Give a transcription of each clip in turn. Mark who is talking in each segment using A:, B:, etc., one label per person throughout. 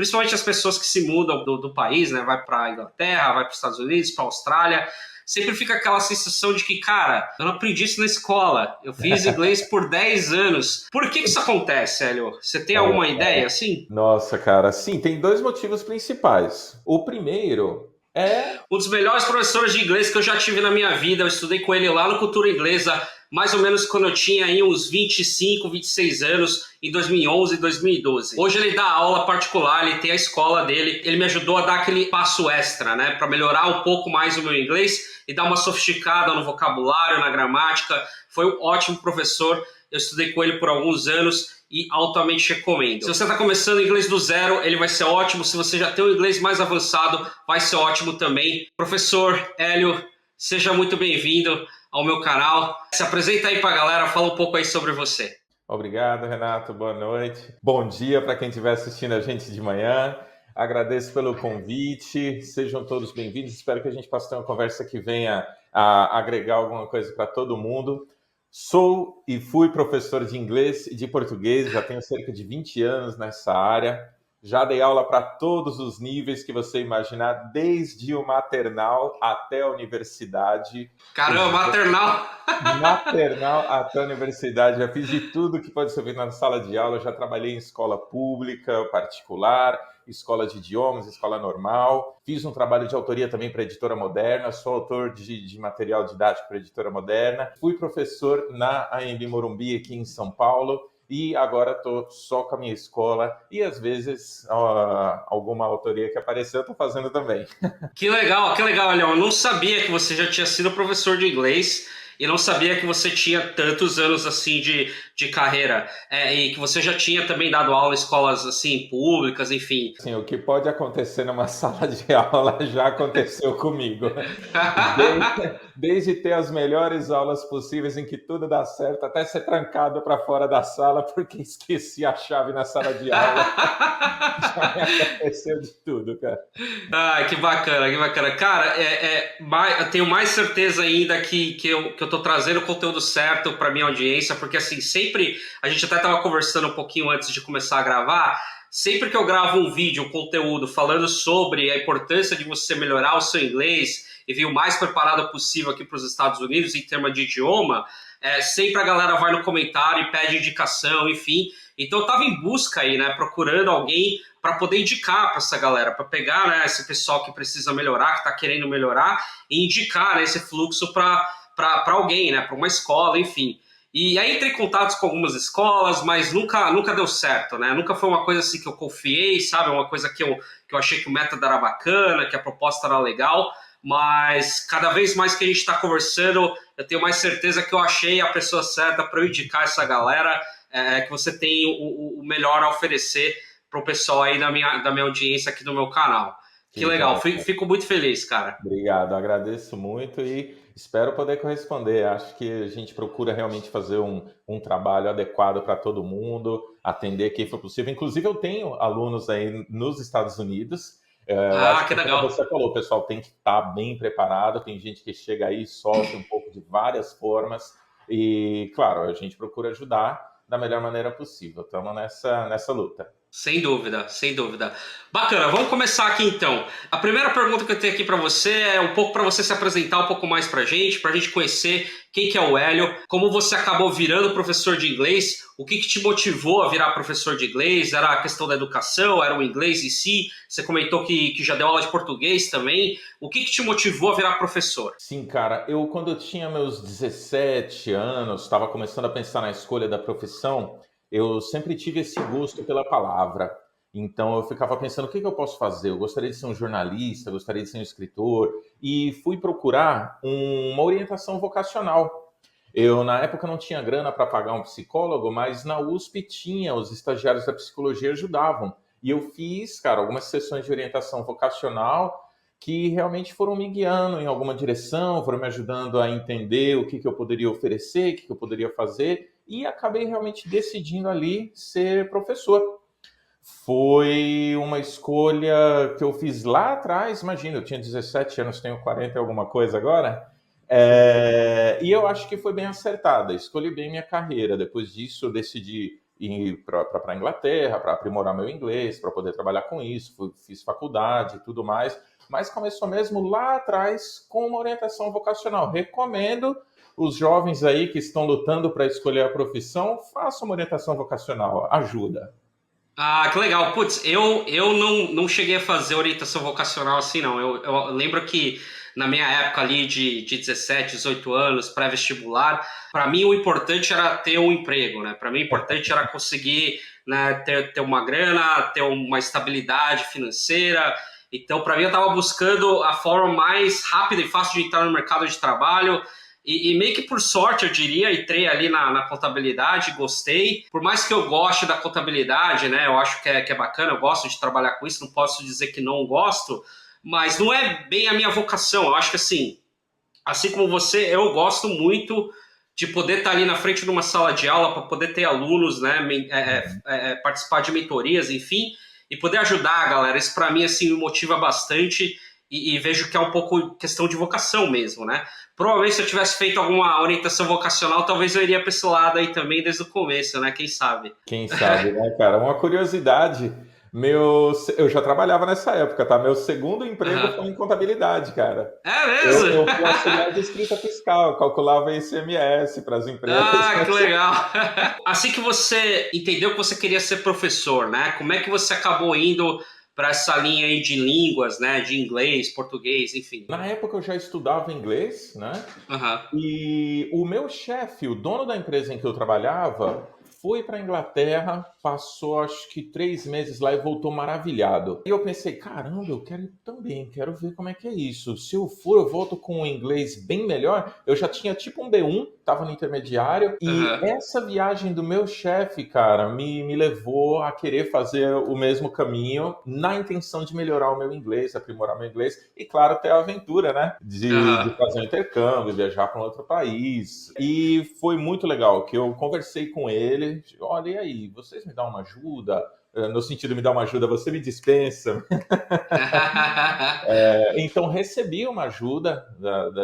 A: principalmente as pessoas que se mudam do país, né? Vai para a Inglaterra, vai para os Estados Unidos, para a Austrália. Sempre fica aquela sensação de que, cara, eu não aprendi isso na escola. Eu fiz inglês por 10 anos. Por que isso acontece, Hélio? Você tem alguma ideia, assim?
B: Nossa, cara, sim, tem dois motivos principais. O primeiro é.
A: Um dos melhores professores de inglês que eu já tive na minha vida. Eu estudei com ele lá no Cultura Inglesa, mais ou menos quando eu tinha aí uns 25, 26 anos, em 2011 e 2012. Hoje ele dá aula particular, ele tem a escola dele. Ele me ajudou a dar aquele passo extra, né, para melhorar um pouco mais o meu inglês e dar uma sofisticada no vocabulário, na gramática. Foi um ótimo professor. Eu estudei com ele por alguns anos e altamente recomendo. Se você está começando inglês do zero, ele vai ser ótimo. Se você já tem um inglês mais avançado, vai ser ótimo também. Professor Hélio, seja muito bem-vindo ao meu canal. Se apresenta aí para a galera, fala um pouco aí sobre você.
B: Obrigado, Renato, boa noite. Bom dia para quem estiver assistindo a gente de manhã. Agradeço pelo convite, sejam todos bem-vindos. Espero que a gente possa ter uma conversa que venha a agregar alguma coisa para todo mundo. Sou e fui professor de inglês e de português, já tenho cerca de 20 anos nessa área. Já dei aula para todos os níveis que você imaginar, desde o maternal até a universidade.
A: Caramba, maternal!
B: Maternal até a universidade, já fiz de tudo que pode ser feito na sala de aula, já trabalhei em escola pública, particular, escola de idiomas, escola normal. Fiz um trabalho de autoria também para a Editora Moderna, sou autor de material didático para a Editora Moderna. Fui professor na AMB Morumbi aqui em São Paulo e agora estou só com a minha escola e às vezes alguma autoria que apareceu eu estou fazendo também.
A: Que legal, Leão. Eu não sabia que você já tinha sido professor de inglês e não sabia que você tinha tantos anos assim de carreira. E que você já tinha também dado aula em escolas assim públicas, enfim.
B: Assim, o que pode acontecer numa sala de aula já aconteceu comigo. Desde ter as melhores aulas possíveis em que tudo dá certo, até ser trancado para fora da sala porque esqueci a chave na sala de aula. Já me aconteceu de tudo, cara.
A: Ai, que bacana, que bacana. Cara, eu tenho mais certeza ainda que eu tô trazendo o conteúdo certo para minha audiência, porque assim, sempre, a gente até tava conversando um pouquinho antes de começar a gravar, sempre que eu gravo um vídeo, um conteúdo falando sobre a importância de você melhorar o seu inglês e vir o mais preparado possível aqui para os Estados Unidos em termos de idioma, sempre a galera vai no comentário e pede indicação, enfim. Então eu tava em busca aí, né, procurando alguém para poder indicar para essa galera, para pegar, né, esse pessoal que precisa melhorar, que está querendo melhorar, e indicar, né, esse fluxo para alguém, né, para uma escola, enfim. E aí entrei em contatos com algumas escolas, mas nunca deu certo, né? Nunca foi uma coisa assim que eu confiei, sabe? Uma coisa que eu achei que o método era bacana, que a proposta era legal, mas cada vez mais que a gente está conversando, eu tenho mais certeza que eu achei a pessoa certa para eu indicar essa galera, que você tem o melhor a oferecer para o pessoal aí da minha audiência aqui do meu canal. Que
B: Que
A: legal,
B: joia.
A: fico muito feliz, cara.
B: Obrigado, agradeço muito e espero poder corresponder. Acho que a gente procura realmente fazer um trabalho adequado para todo mundo, atender quem for possível. Inclusive, eu tenho alunos aí nos Estados Unidos. Eu acho
A: Ah, que
B: que, como
A: legal.
B: você falou, o pessoal tem que estar bem preparado. Tem gente que chega aí e sofre um pouco de várias formas. E, claro, a gente procura ajudar da melhor maneira possível. Estamos nessa luta.
A: Sem dúvida, sem dúvida. Bacana, vamos começar aqui então. A primeira pergunta que eu tenho aqui para você é um pouco para você se apresentar um pouco mais para a gente conhecer quem que é o Hélio, como você acabou virando professor de inglês, o que te motivou a virar professor de inglês, era a questão da educação, era o inglês em si, você comentou que já deu aula de português também, o que te motivou a virar professor?
B: Sim, cara, quando eu tinha meus 17 anos, estava começando a pensar na escolha da profissão, eu sempre tive esse gosto pela palavra. Então eu ficava pensando, o que eu posso fazer? Eu gostaria de ser um jornalista, gostaria de ser um escritor, e fui procurar uma orientação vocacional. Eu, na época, não tinha grana para pagar um psicólogo, mas na USP tinha, os estagiários da psicologia ajudavam. E eu fiz, cara, algumas sessões de orientação vocacional que realmente foram me guiando em alguma direção, foram me ajudando a entender o que eu poderia oferecer, o que eu poderia fazer, e acabei realmente decidindo ali ser professor. Foi uma escolha que eu fiz lá atrás, imagina, eu tinha 17 anos, tenho 40 e alguma coisa agora, e eu acho que foi bem acertada, escolhi bem minha carreira. Depois disso, eu decidi ir para a Inglaterra, para aprimorar meu inglês, para poder trabalhar com isso, fiz faculdade e tudo mais, mas começou mesmo lá atrás com uma orientação vocacional. Recomendo os jovens aí que estão lutando para escolher a profissão, façam uma orientação vocacional, ajuda.
A: Ah, que legal. Putz, eu não cheguei a fazer orientação vocacional assim, não. Eu lembro que na minha época ali de 17, 18 anos, pré-vestibular, para mim o importante era ter um emprego, né? Para mim o importante era conseguir, né, ter uma grana, ter uma estabilidade financeira. Então, para mim, eu estava buscando a forma mais rápida e fácil de entrar no mercado de trabalho. E meio que por sorte, eu diria, entrei ali na contabilidade, gostei. Por mais que eu goste da contabilidade, né? Eu acho que é bacana, eu gosto de trabalhar com isso, não posso dizer que não gosto, mas não é bem a minha vocação. Eu acho que assim como você, eu gosto muito de poder estar ali na frente de uma sala de aula para poder ter alunos, né? Participar de mentorias, enfim, e poder ajudar a galera. Isso para mim assim me motiva bastante e vejo que é um pouco questão de vocação mesmo, né? Provavelmente se eu tivesse feito alguma orientação vocacional, talvez eu iria para esse lado aí também desde o começo, né? Quem sabe?
B: Quem sabe, né, cara? Uma curiosidade, eu já trabalhava nessa época, tá? Meu segundo emprego
A: Uhum.
B: foi em contabilidade, cara.
A: É
B: Eu
A: mesmo?
B: fui auxiliar de escrita fiscal, calculava ICMS para as empresas.
A: Ah, que legal! Assim que você entendeu que você queria ser professor, né? Como é que você acabou indo para essa linha aí de línguas, né? De inglês, português, enfim.
B: Na época eu já estudava inglês, né?
A: Aham.
B: E o meu chefe, o dono da empresa em que eu trabalhava, foi para a Inglaterra, passou acho que 3 meses lá e voltou maravilhado. E eu pensei, caramba, eu quero ir também, quero ver como é que é isso. Se eu for, eu volto com um inglês bem melhor. Eu já tinha tipo um B1, estava no intermediário. E
A: Aham.
B: essa viagem do meu chefe, cara, me levou a querer fazer o mesmo caminho, na intenção de melhorar o meu inglês, aprimorar meu inglês. E claro, ter a aventura, né? De
A: Aham.
B: fazer um intercâmbio, viajar para um outro país. E foi muito legal que eu conversei com ele. Olha, e aí, vocês me dão uma ajuda? No sentido, me dá uma ajuda, você me dispensa. Então, recebi uma ajuda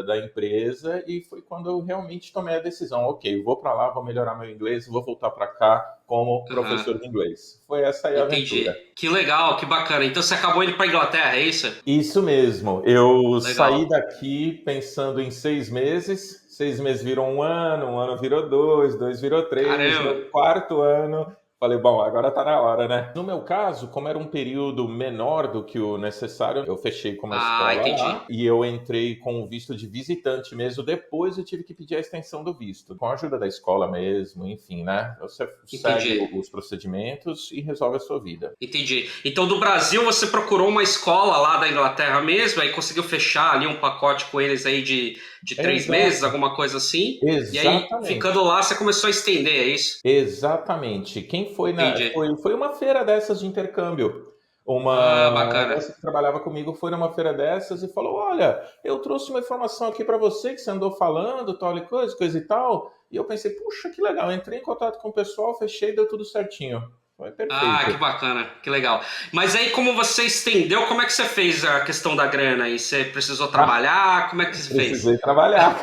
B: da empresa e foi quando eu realmente tomei a decisão. Ok, vou para lá, vou melhorar meu inglês, vou voltar para cá como
A: Aham.
B: professor de inglês. Foi essa aí a
A: Entendi.
B: aventura.
A: Que legal, que bacana. Então você acabou indo para Inglaterra, é isso?
B: Isso mesmo. Eu saí
A: Legal.
B: daqui pensando em 6 meses. 6 meses virou um ano virou dois virou três. No
A: Caramba.
B: quarto ano, falei, bom, agora tá na hora, né? No meu caso, como era um período menor do que o necessário, eu fechei com uma
A: Ah,
B: escola lá
A: entendi.
B: e eu entrei com o visto de visitante mesmo. Depois eu tive que pedir a extensão do visto, com a ajuda da escola mesmo, enfim, né? Você segue
A: Entendi.
B: os procedimentos e resolve a sua vida.
A: Entendi. Então, do Brasil, você procurou uma escola lá da Inglaterra mesmo, aí conseguiu fechar ali um pacote com eles aí de 3 meses,
B: Exato.
A: alguma coisa assim. E aí, ficando
B: Exatamente.
A: lá, você começou a estender, é isso?
B: Exatamente. Quem foi
A: Entendi.
B: foi uma feira dessas de intercâmbio.
A: Ah,
B: Uma
A: bacana.
B: moça que trabalhava comigo foi numa feira dessas e falou: Olha, eu trouxe uma informação aqui para você que você andou falando, tal e coisa e tal. E eu pensei: Puxa, que legal. Entrei em contato com o pessoal, fechei, deu tudo certinho. Foi
A: Ah, que
B: perfeito.
A: bacana, que legal. Mas aí, como você estendeu, como é que você fez a questão da grana aí? Você precisou trabalhar? Como é que você fez?
B: Precisei trabalhar.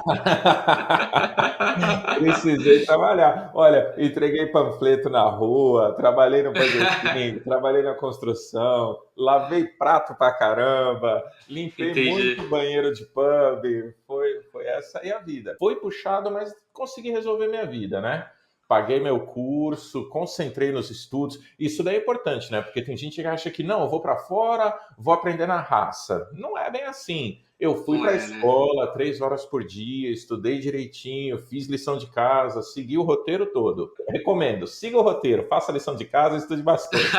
B: Precisei trabalhar. Olha, entreguei panfleto na rua, trabalhei no Burger King, trabalhei na construção, lavei prato pra caramba, limpei
A: Entendi.
B: muito banheiro de pub. Foi essa aí a vida. Foi puxado, mas consegui resolver minha vida, né? Paguei meu curso, concentrei nos estudos. Isso daí é importante, né? Porque tem gente que acha que não, eu vou para fora, vou aprender na raça. Não é bem assim. Eu fui
A: Não
B: para a
A: é, né?
B: escola 3 horas por dia, estudei direitinho, fiz lição de casa, segui o roteiro todo. Recomendo, siga o roteiro, faça a lição de casa e estude bastante.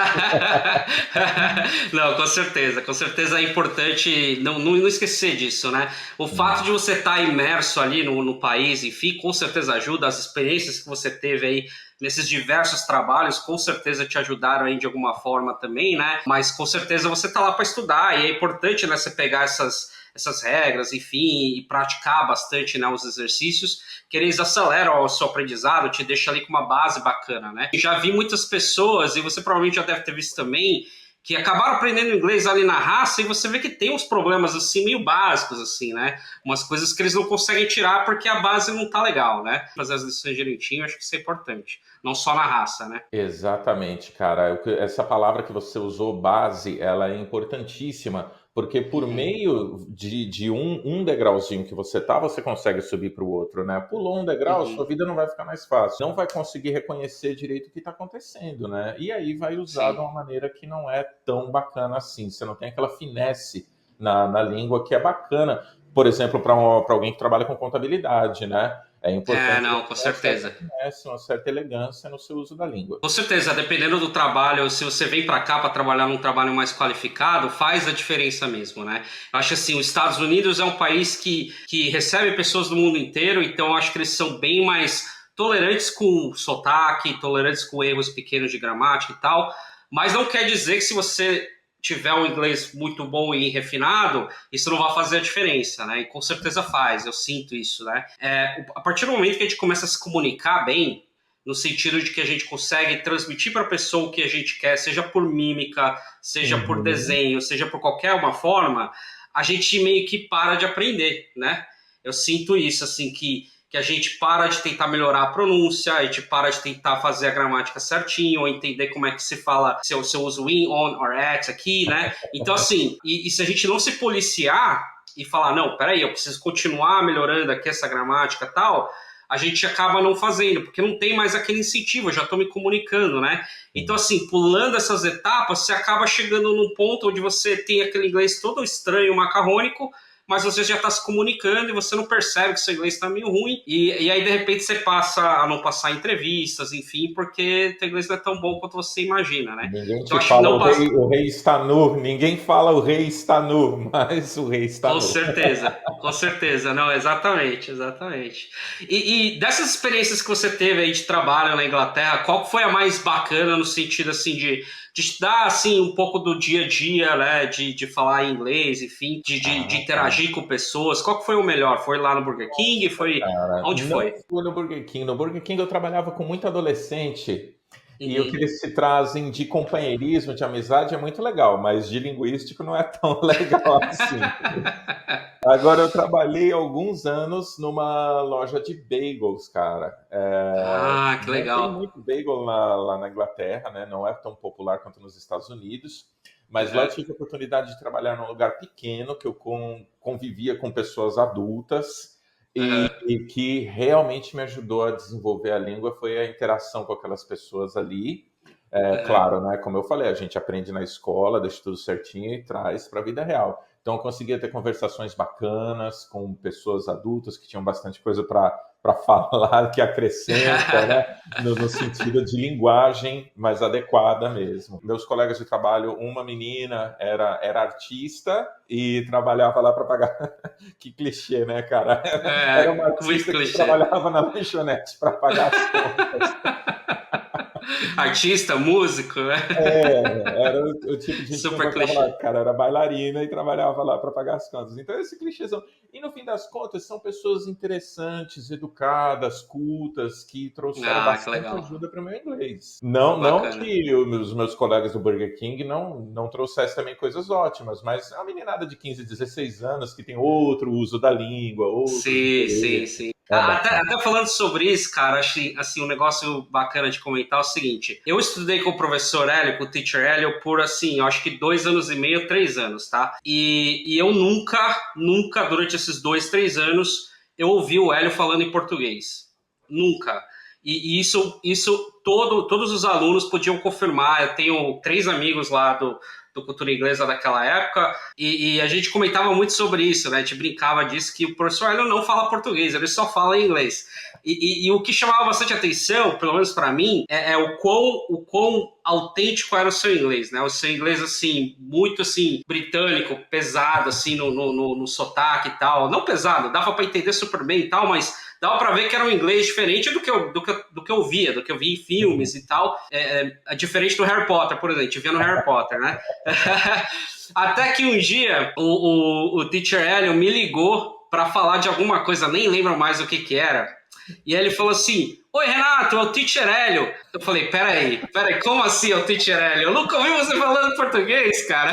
A: Não, com certeza é importante não esquecer disso, né? O fato de você estar imerso ali no país, enfim, com certeza ajuda. As experiências que você teve aí nesses diversos trabalhos, com certeza te ajudaram aí de alguma forma também, né? Mas com certeza você tá lá para estudar e é importante, né, você pegar essas regras, enfim, e praticar bastante, né, os exercícios, que eles aceleram o seu aprendizado, te deixa ali com uma base bacana, né? Já vi muitas pessoas, e você provavelmente já deve ter visto também, que acabaram aprendendo inglês ali na raça e você vê que tem uns problemas assim meio básicos assim, né? Umas coisas que eles não conseguem tirar porque a base não tá legal, né? Fazer as lições direitinho, eu acho que isso é importante, não só na raça, né?
B: Exatamente, cara. Essa palavra que você usou, base, ela é importantíssima, porque por
A: Uhum.
B: meio de um degrauzinho que você tá, você consegue subir para o outro, né? Pulou um degrau, sua
A: Uhum.
B: vida não vai ficar mais fácil, não vai conseguir reconhecer direito o que está acontecendo, né? E aí vai usar de
A: Sim.
B: uma maneira que não é tão bacana assim. Você não tem aquela finesse na língua que é bacana, por exemplo, para alguém que trabalha com contabilidade, né? É
A: É,
B: importante
A: não, com
B: ter uma certa
A: certeza.
B: finesse, uma certa elegância no seu uso da língua.
A: Com certeza, dependendo do trabalho, se você vem para cá para trabalhar num trabalho mais qualificado, faz a diferença mesmo, né? Eu acho assim, os Estados Unidos é um país que recebe pessoas do mundo inteiro, então eu acho que eles são bem mais tolerantes com sotaque, tolerantes com erros pequenos de gramática e tal, mas não quer dizer que se você tiver um inglês muito bom e refinado, isso não vai fazer a diferença, né? E com certeza faz, eu sinto isso, né? A partir do momento que a gente começa a se comunicar bem, no sentido de que a gente consegue transmitir para a pessoa o que a gente quer, seja por mímica, seja por
B: Uhum.
A: desenho, seja por qualquer uma forma, a gente meio que para de aprender, né? Eu sinto isso, assim, que a gente para de tentar melhorar a pronúncia, a gente para de tentar fazer a gramática certinho, ou entender como é que se fala, se eu uso in, on or at aqui, né? Então, assim, e se a gente não se policiar e falar, não, peraí, eu preciso continuar melhorando aqui essa gramática e tal, a gente acaba não fazendo, porque não tem mais aquele incentivo, eu já estou me comunicando, né? Então,
B: Sim.
A: assim, pulando essas etapas, você acaba chegando num ponto onde você tem aquele inglês todo estranho, macarrônico, mas você já está se comunicando e você não percebe que seu inglês está meio ruim, e aí de repente você passa a não passar entrevistas, enfim, porque seu inglês não é tão bom quanto você imagina, né?
B: Ninguém
A: Então
B: te
A: acho que
B: fala
A: não passa.
B: o rei está nu, ninguém fala o rei está nu, mas o rei está nu.
A: Com certeza, não, exatamente, exatamente. E dessas experiências que você teve aí de trabalho na Inglaterra, qual foi a mais bacana no sentido assim de te dar assim um pouco do dia a dia, né, de falar inglês, enfim, de
B: Ah, tá.
A: interagir com pessoas? Qual que foi o melhor? Foi lá no Burger King? Foi
B: Cara,
A: onde
B: não
A: foi?
B: foi no Burger King. No Burger King eu trabalhava com muito adolescente e o que
A: Uhum.
B: eles te trazem de companheirismo, de amizade é muito legal, mas de linguístico não é tão legal assim. Agora eu trabalhei alguns anos numa loja de bagels, cara.
A: Ah, que
B: Não tem
A: legal.
B: muito bagel lá na Inglaterra, né? Não é tão popular quanto nos Estados Unidos. Mas lá eu
A: Uhum.
B: tive a oportunidade de trabalhar num lugar pequeno, que eu convivia com pessoas adultas
A: Uhum.
B: e que realmente me ajudou a desenvolver a língua foi a interação com aquelas pessoas ali. É
A: Uhum.
B: claro, né? Como eu falei, a gente aprende na escola, deixa tudo certinho e traz para a vida real. Então, eu conseguia ter conversações bacanas com pessoas adultas que tinham bastante coisa para falar, que acrescenta, né? No sentido de linguagem mais adequada mesmo. Meus colegas de trabalho, uma menina era artista e trabalhava lá para pagar. Que clichê, né, cara? Era uma
A: Muito
B: artista que
A: clichê.
B: trabalhava na lanchonete para pagar as contas.
A: Artista, músico, né?
B: Era o tipo de gente que não
A: Super
B: gostava lá,
A: clichê.
B: cara, era bailarina e trabalhava lá para pagar as contas. Então, esse clichêzão. E no fim das contas, são pessoas interessantes, educadas, cultas, que trouxeram
A: Ah, que
B: bastante
A: legal.
B: ajuda para o meu inglês. Não
A: Bacana.
B: que os meus colegas do Burger King não trouxessem também coisas ótimas, mas é uma meninada de 15, 16 anos que tem outro uso da língua, outros
A: Sim, sim,
B: interesses.
A: sim.
B: É
A: Até
B: bacana.
A: falando sobre isso, cara, achei assim, um negócio bacana de comentar é o seguinte. Eu estudei com o professor Hélio, com o teacher Hélio, por assim, eu acho que 2 anos e meio, 3 anos, tá? E eu nunca, durante esses 2, 3 anos, eu ouvi o Hélio falando em português. Nunca. E todos os alunos podiam confirmar. Eu tenho 3 amigos lá do Cultura Inglesa daquela época, e a gente comentava muito sobre isso, né? A gente brincava disso, que o professor Hélio não fala português, ele só fala inglês. E o que chamava bastante atenção, pelo menos para mim, é o quão autêntico era o seu inglês, né? O seu inglês, assim, muito, assim, britânico, pesado, assim, no sotaque e tal. Não pesado, dava para entender super bem e tal, mas dava para ver que era um inglês diferente do que eu via, do que eu via em
B: Uhum.
A: filmes e tal. É diferente do Harry Potter, por exemplo, a gente via no Harry Potter, né? Até que um dia o teacher Hélio me ligou para falar de alguma coisa, nem lembro mais o que era. E aí ele falou assim: Oi, Renato, é o Teacher Hélio. Eu falei, peraí, como assim é o Teacher Hélio? Eu nunca ouvi você falando português, cara.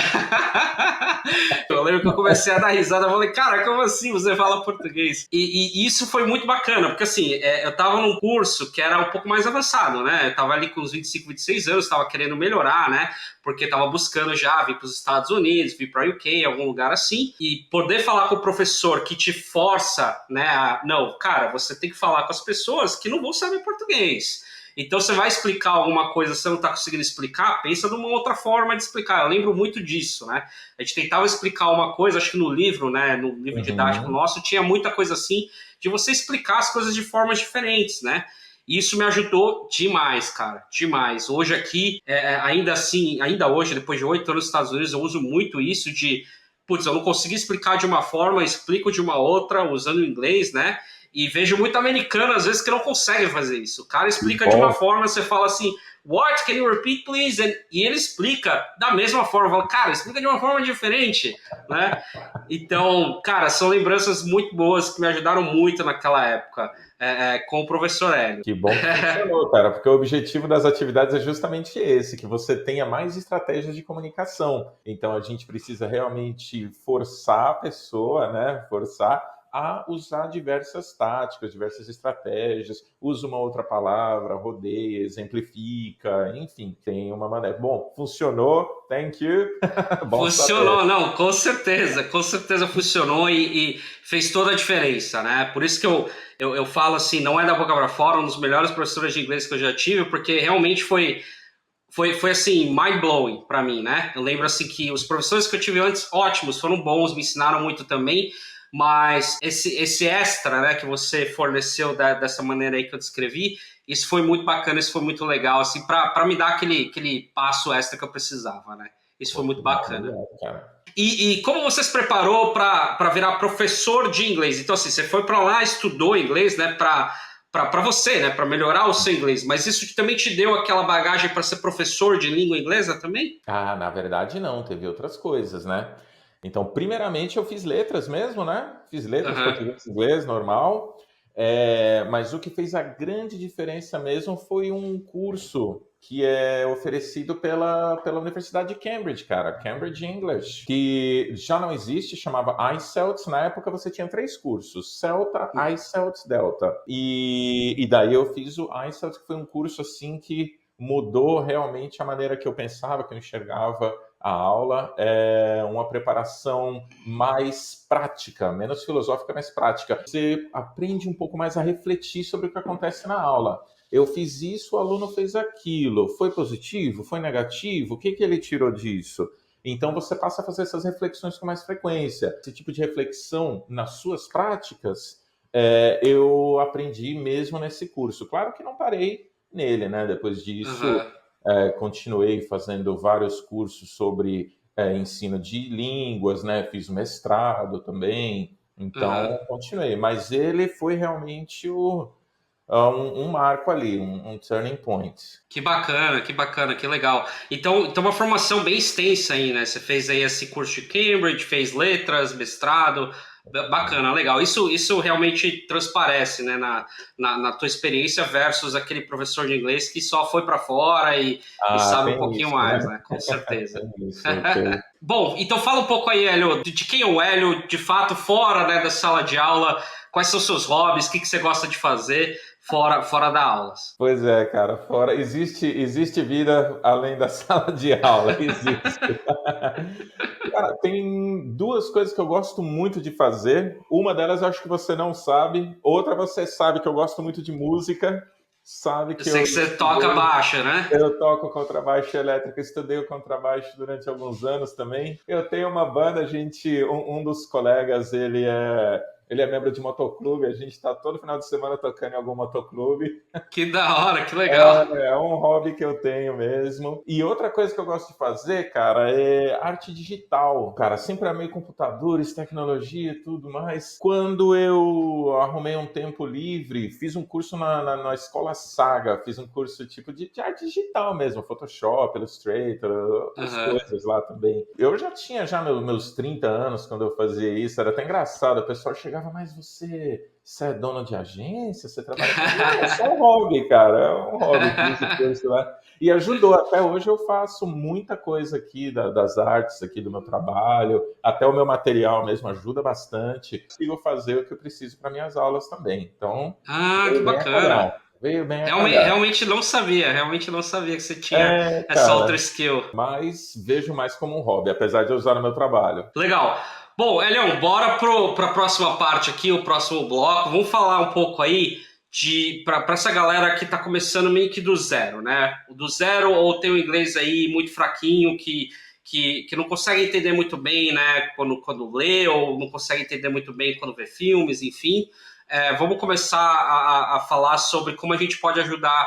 A: Eu lembro que eu comecei a dar risada, eu falei, cara, como assim você fala português? E isso foi muito bacana, porque assim, eu tava num curso que era um pouco mais avançado, né? Eu tava ali com uns 25, 26 anos, tava querendo melhorar, né? Porque tava buscando já vir para os Estados Unidos, vir para UK, algum lugar assim, e poder falar com o professor que te força, né? Não, cara, você tem que falar com as pessoas que não vão saber português. Então você vai explicar alguma coisa, você não está conseguindo explicar, pensa numa outra forma de explicar. Eu lembro muito disso, né? A gente tentava explicar uma coisa, acho que no livro, né? No livro didático
B: Uhum.
A: nosso, tinha muita coisa assim, de você explicar as coisas de formas diferentes, né? E isso me ajudou demais, cara, demais. Hoje aqui, ainda assim, ainda hoje, depois de 8 anos nos Estados Unidos, eu uso muito isso de, putz, eu não consegui explicar de uma forma, explico de uma outra, usando o inglês, né? E vejo muito americano, às vezes, que não consegue fazer isso. O cara explica de uma
B: Bom,
A: forma, você fala assim, what, can you repeat, please? E ele explica da mesma forma. Fala, cara, explica de uma forma diferente, né? Então, cara, são lembranças muito boas que me ajudaram muito naquela época, com o professor Hélio.
B: que bom que funcionou, cara, porque o objetivo das atividades é justamente esse, que você tenha mais estratégias de comunicação. Então a gente precisa realmente forçar a pessoa, né? Forçar a usar diversas táticas, diversas estratégias, usa uma outra palavra, rodeia, exemplifica, enfim, tem uma maneira. Bom, funcionou, thank you, bom saber.
A: Funcionou, não, com certeza funcionou e fez toda a diferença, né? Por isso que eu falo assim, não é da boca para fora, um dos melhores professores de inglês que eu já tive, porque realmente foi assim, mind-blowing para mim, né? Eu lembro assim que os professores que eu tive antes, ótimos, foram bons, me ensinaram muito também, mas esse extra, né, que você forneceu dessa maneira aí que eu descrevi, isso foi muito bacana, isso foi muito legal, assim, para me dar aquele passo extra que eu precisava, né? Isso foi
B: Pô,
A: muito
B: que
A: bacana.
B: maravilhoso, cara.
A: E como você se preparou para virar professor de inglês? Então, assim, você foi para lá, estudou inglês, né, para você, né, para melhorar o seu inglês, mas isso também te deu aquela bagagem para ser professor de língua inglesa também?
B: Ah, na verdade não, teve outras coisas, né? Então, primeiramente eu fiz letras mesmo, né? Fiz letras,
A: Aham.
B: português, inglês, normal. Mas o que fez a grande diferença mesmo foi um curso que é oferecido pela Universidade de Cambridge, cara, Cambridge English, que já não existe, chamava iCELTS. Na época você tinha três cursos, Celta, iCELTS, Delta. E daí eu fiz o iCELTS, que foi um curso assim que mudou realmente a maneira que eu pensava, que eu enxergava a aula, uma preparação mais prática, menos filosófica, mais prática. Você aprende um pouco mais a refletir sobre o que acontece na aula. Eu fiz isso, o aluno fez aquilo. Foi positivo? Foi negativo? O que ele tirou disso? Então você passa a fazer essas reflexões com mais frequência. Esse tipo de reflexão nas suas práticas, eu aprendi mesmo nesse curso. Claro que não parei nele, né? Depois disso,
A: Aham.
B: continuei fazendo vários cursos sobre ensino de línguas, né? Fiz mestrado também,
A: Aham.
B: então continuei. Mas ele foi realmente um marco ali, um turning point.
A: Que bacana, que legal. Então uma formação bem extensa aí, né? Você fez aí esse curso de Cambridge, fez letras, mestrado, bacana, legal. Isso realmente transparece, né, na tua experiência versus aquele professor de inglês que só foi para fora e
B: Ah,
A: sabe um
B: tem
A: pouquinho
B: isso,
A: mais,
B: né?
A: né? Com certeza.
B: Tem isso, ok.
A: Bom, então fala um pouco aí, Hélio, de quem é o Hélio, de fato, fora, né, da sala de aula, quais são os seus hobbies, o que você gosta de fazer fora da aula?
B: Pois é, cara, fora existe vida além da sala de aula, existe. Cara, tem duas coisas que eu gosto muito de fazer. Uma delas eu acho que você não sabe, outra você sabe que eu gosto muito de música, sabe
A: Eu
B: que
A: sei
B: eu
A: que você toca
B: estudei,
A: baixo, né?
B: eu toco contrabaixo elétrico, estudei o contrabaixo durante alguns anos também. Eu tenho uma banda, um dos colegas, ele é membro de motoclube, a gente está todo final de semana tocando em algum motoclube.
A: Que da hora, que legal.
B: É um hobby que eu tenho mesmo. E outra coisa que eu gosto de fazer, cara, é arte digital. Cara, sempre amei computadores, tecnologia e tudo mais. Quando eu arrumei um tempo livre, fiz um curso na Escola Saga, fiz um curso tipo de arte digital mesmo, Photoshop, Illustrator, outras
A: Aham.
B: coisas lá também. Eu já tinha meus 30 anos quando eu fazia isso, era até engraçado, o pessoal chegava chegava, mas você é dono de agência? Você trabalha com... Não, é só um hobby, cara. É um hobby. Fiz esse curso lá. E ajudou. Até hoje eu faço muita coisa aqui das artes aqui do meu trabalho. Até o meu material mesmo ajuda bastante. Consigo fazer o que eu preciso para minhas aulas também. Então,
A: Ah, que
B: veio bem a calhar.
A: bacana.
B: Veio bem a
A: Realmente,
B: calhar.
A: realmente não sabia que você tinha
B: É,
A: essa outra
B: cara.
A: skill.
B: Mas vejo mais como um hobby, apesar de eu usar no meu trabalho.
A: Legal. Bom, Elião, bora para a próxima parte aqui, o próximo bloco. Vamos falar um pouco aí para essa galera que está começando meio que do zero, né? Do zero ou tem o inglês aí muito fraquinho, que não consegue entender muito bem, né? Quando lê, ou não consegue entender muito bem quando vê filmes, enfim. Vamos começar a falar sobre como a gente pode ajudar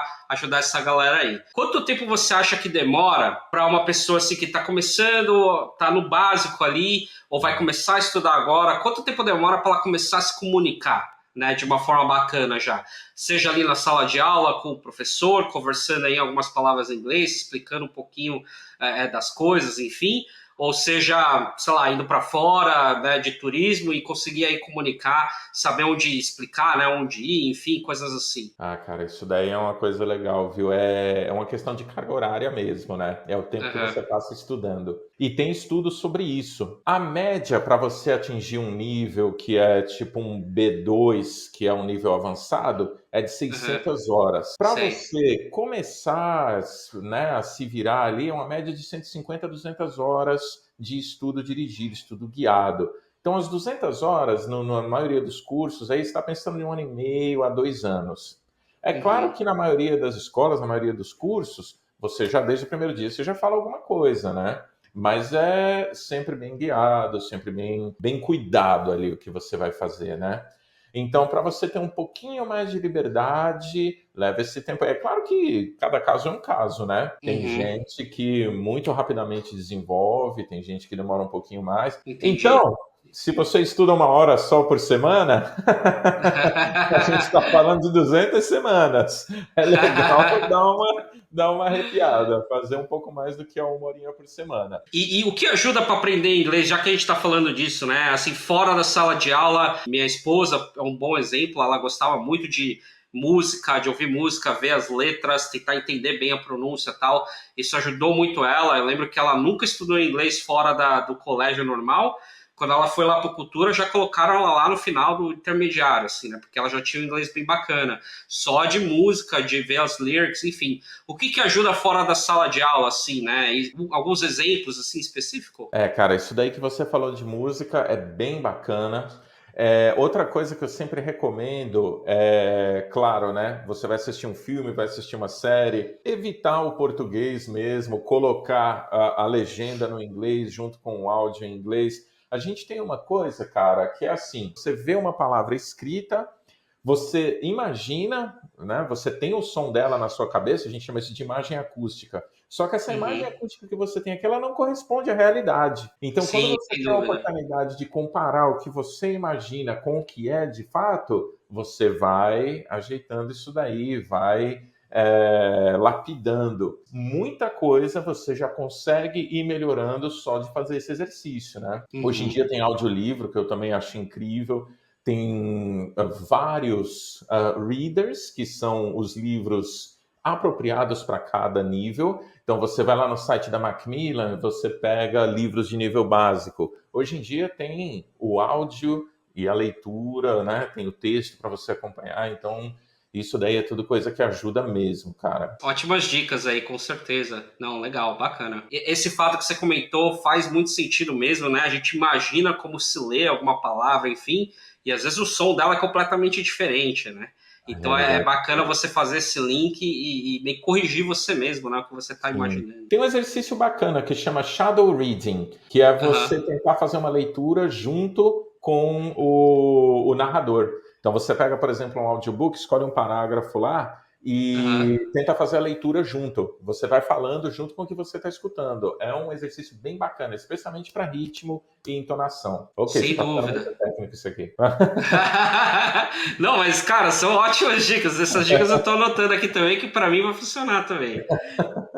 A: essa galera aí. Quanto tempo você acha que demora para uma pessoa assim, que está começando, está no básico ali, ou vai começar a estudar agora? Quanto tempo demora para ela começar a se comunicar, né, de uma forma bacana já? Seja ali na sala de aula com o professor, conversando aí algumas palavras em inglês, explicando um pouquinho das coisas, enfim, ou seja, sei lá, indo para fora, né, de turismo e conseguir aí comunicar, saber onde explicar, né, onde ir, enfim, coisas assim.
B: Ah, cara, isso daí é uma coisa legal, viu? É uma questão de carga horária mesmo, né? É o tempo que
A: Aham,
B: você passa estudando. E tem estudos sobre isso. A média para você atingir um nível que é tipo um B2, que é um nível avançado, é de
A: aham,
B: 600 horas. Para
A: sei.
B: você começar, né, a se virar ali, é uma média de 150 a 200 horas de estudo dirigido, estudo guiado. Então, as 200 horas, na maioria dos cursos, aí você está pensando em 1 ano e meio a 2 anos. É claro
A: Uhum,
B: que na maioria das escolas, na maioria dos cursos, você já desde o primeiro dia você já fala alguma coisa, né? Mas é sempre bem guiado, sempre bem cuidado ali o que você vai fazer, né? Então, para você ter um pouquinho mais de liberdade, leva esse tempo. É claro que cada caso é um caso, né? Tem
A: uhum,
B: gente que muito rapidamente desenvolve, tem gente que demora um pouquinho mais.
A: entendi.
B: Então, se você estuda 1 hora só por semana, a gente está falando de 200 semanas. É legal dar uma arrepiada, fazer um pouco mais do que 1 horinha por semana.
A: E o que ajuda para aprender inglês, já que a gente está falando disso, né? Assim, fora da sala de aula, minha esposa é um bom exemplo, ela gostava muito de música, de ouvir música, ver as letras, tentar entender bem a pronúncia e tal. Isso ajudou muito ela. Eu lembro que ela nunca estudou inglês fora do colégio normal. Quando ela foi lá para Cultura, já colocaram ela lá no final do intermediário, assim, né? Porque ela já tinha um inglês bem bacana. Só de música, de ver as lyrics, enfim. O que ajuda fora da sala de aula, assim, né? E alguns exemplos, assim, específicos?
B: Cara, isso daí que você falou de música é bem bacana. Outra coisa que eu sempre recomendo é, claro, né? Você vai assistir um filme, vai assistir uma série, evitar o português mesmo, colocar a legenda no inglês junto com o áudio em inglês. A gente tem uma coisa, cara, que é assim: você vê uma palavra escrita, você imagina, né? Você tem o som dela na sua cabeça, a gente chama isso de imagem acústica. Só que essa imagem
A: Uhum.
B: acústica que você tem aqui, ela não corresponde à realidade. Então, quando
A: Sim,
B: você
A: sem
B: tem a
A: dúvida.
B: oportunidade de comparar o que você imagina com o que é de fato, você vai ajeitando isso daí, vai lapidando. Muita coisa você já consegue ir melhorando só de fazer esse exercício, né? Hoje em
A: Uhum.
B: dia tem audiolivro, que eu também acho incrível. Tem vários readers, que são os livros apropriados para cada nível. Então, você vai lá no site da Macmillan, você pega livros de nível básico. Hoje em dia tem o áudio e a leitura, né? Tem o texto para você acompanhar. Então, isso daí é tudo coisa que ajuda mesmo, cara.
A: Ótimas dicas aí, com certeza. Não, legal, bacana. Esse fato que você comentou faz muito sentido mesmo, né? A gente imagina como se lê alguma palavra, enfim, e às vezes o som dela é completamente diferente, né?
B: A
A: Então é
B: realidade.
A: bacana você fazer esse link e meio que corrigir você mesmo, né? O que você está
B: Sim.
A: imaginando.
B: Tem um exercício bacana que chama shadow reading, que é
A: Aham,
B: você tentar fazer uma leitura junto com o narrador. Então você pega, por exemplo, um audiobook, escolhe um parágrafo lá e tenta fazer a leitura junto. Você vai falando junto com o que você está escutando. É um exercício bem bacana, especialmente para ritmo e entonação. Ok, você
A: Sem
B: está ficando
A: dúvida.
B: muito técnico isso aqui.
A: Não, mas, cara, são ótimas dicas. Essas dicas eu tô anotando aqui também, que para mim vai funcionar também.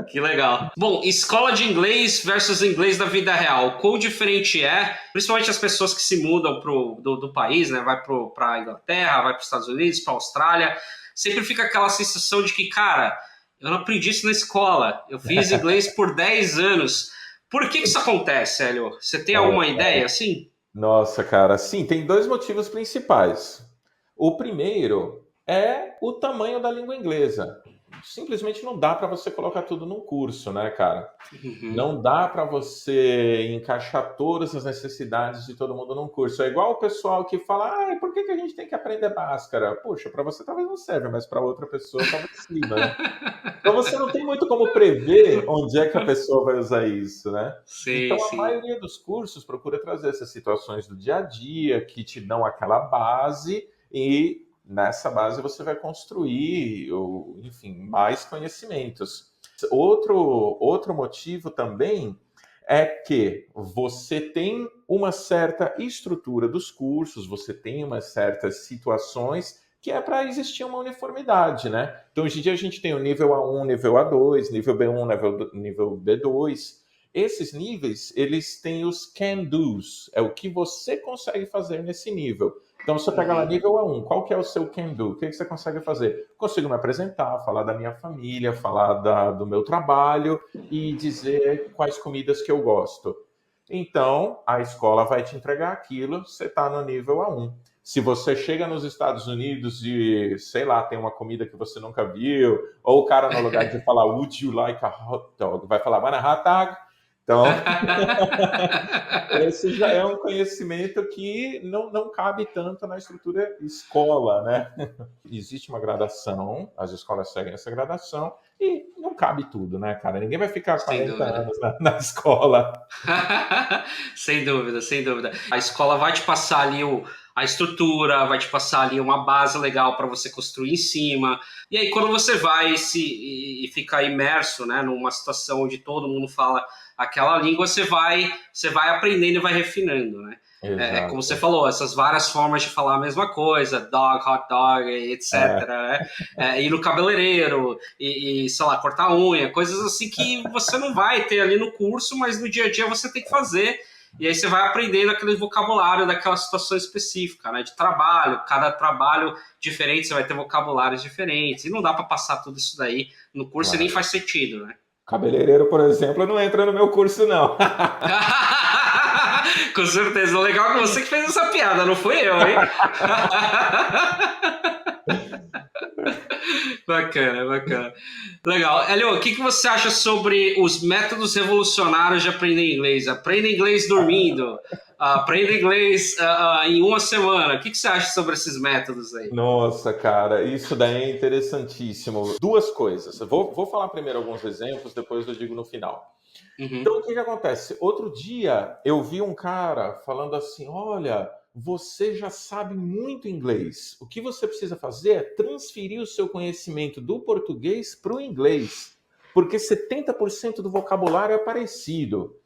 A: Que legal. Bom, escola de inglês versus inglês da vida real. Quão diferente é, principalmente as pessoas que se mudam do país, né? Vai para a Inglaterra, vai para os Estados Unidos, para a Austrália. Sempre fica aquela sensação de que, cara, eu não aprendi isso na escola. Eu fiz inglês por 10 anos. Por que isso acontece, Hélio? Você tem alguma ideia assim?
B: Nossa, cara, sim, tem dois motivos principais. O primeiro é o tamanho da língua inglesa. Simplesmente não dá para você colocar tudo num curso, né, cara?
A: Uhum.
B: Não dá para você encaixar todas as necessidades de todo mundo num curso. É igual o pessoal que fala, por que a gente tem que aprender Bhaskara? Puxa, para você talvez não serve, mas para outra pessoa talvez sirva, né? Então você não tem muito como prever onde é que a pessoa vai usar isso, né?
A: Sim,
B: Então a
A: sim.
B: maioria dos cursos procura trazer essas situações do dia a dia que te dão aquela base e nessa base você vai construir, enfim, mais conhecimentos. Outro motivo também é que você tem uma certa estrutura dos cursos, você tem umas certas situações que é para existir uma uniformidade, né? Então, hoje em dia a gente tem o nível A1, nível A2, nível B1, nível B2. Esses níveis, eles têm os can-dos, é o que você consegue fazer nesse nível. Então, você pega lá
A: Uhum.
B: nível A1, qual que é o seu can-do? O que você consegue fazer? Consigo me apresentar, falar da minha família, falar do meu trabalho e dizer quais comidas que eu gosto. Então, a escola vai te entregar aquilo, você está no nível A1. Se você chega nos Estados Unidos e, sei lá, tem uma comida que você nunca viu, ou o cara, no lugar de falar Would you like a hot dog, vai falar Wanna hot dog? Então, esse já é um conhecimento que não cabe tanto na estrutura escola, né? Existe uma gradação, as escolas seguem essa gradação, e não cabe tudo, né, cara? Ninguém vai ficar
A: Sem
B: 40
A: dúvida.
B: anos na escola.
A: Sem dúvida, sem dúvida. A escola vai te passar ali a estrutura, vai te passar ali uma base legal para você construir em cima. E aí, quando você vai e fica imerso, né, numa situação onde todo mundo fala aquela língua, você vai aprendendo e vai refinando, né? Como você
B: Exato.
A: falou, essas várias formas de falar a mesma coisa, dog, hot dog, etc.
B: É,
A: Né? Ir no cabeleireiro sei lá, cortar a unha, coisas assim que você não vai ter ali no curso, mas no dia a dia você tem que fazer. E aí você vai aprendendo aquele vocabulário daquela situação específica, né? De trabalho, cada trabalho diferente, você vai ter vocabulários diferentes. E não dá para passar tudo isso daí no curso e nem
B: claro.
A: faz sentido, né?
B: Cabeleireiro, por exemplo, não entra no meu curso, não.
A: Com certeza. O legal é que você que fez essa piada, não fui eu, hein? Bacana, bacana. Legal. Elio, o que você acha sobre os métodos revolucionários de aprender inglês? Aprenda inglês dormindo, aprenda inglês em uma semana. O que você acha sobre esses métodos aí?
B: Nossa, cara, isso daí é interessantíssimo. Duas coisas. Vou falar primeiro alguns exemplos, depois eu digo no final. Então,
A: Uhum.
B: o que acontece? Outro dia eu vi um cara falando assim: olha, você já sabe muito inglês. O que você precisa fazer é transferir o seu conhecimento do português para o inglês, porque 70% do vocabulário é parecido.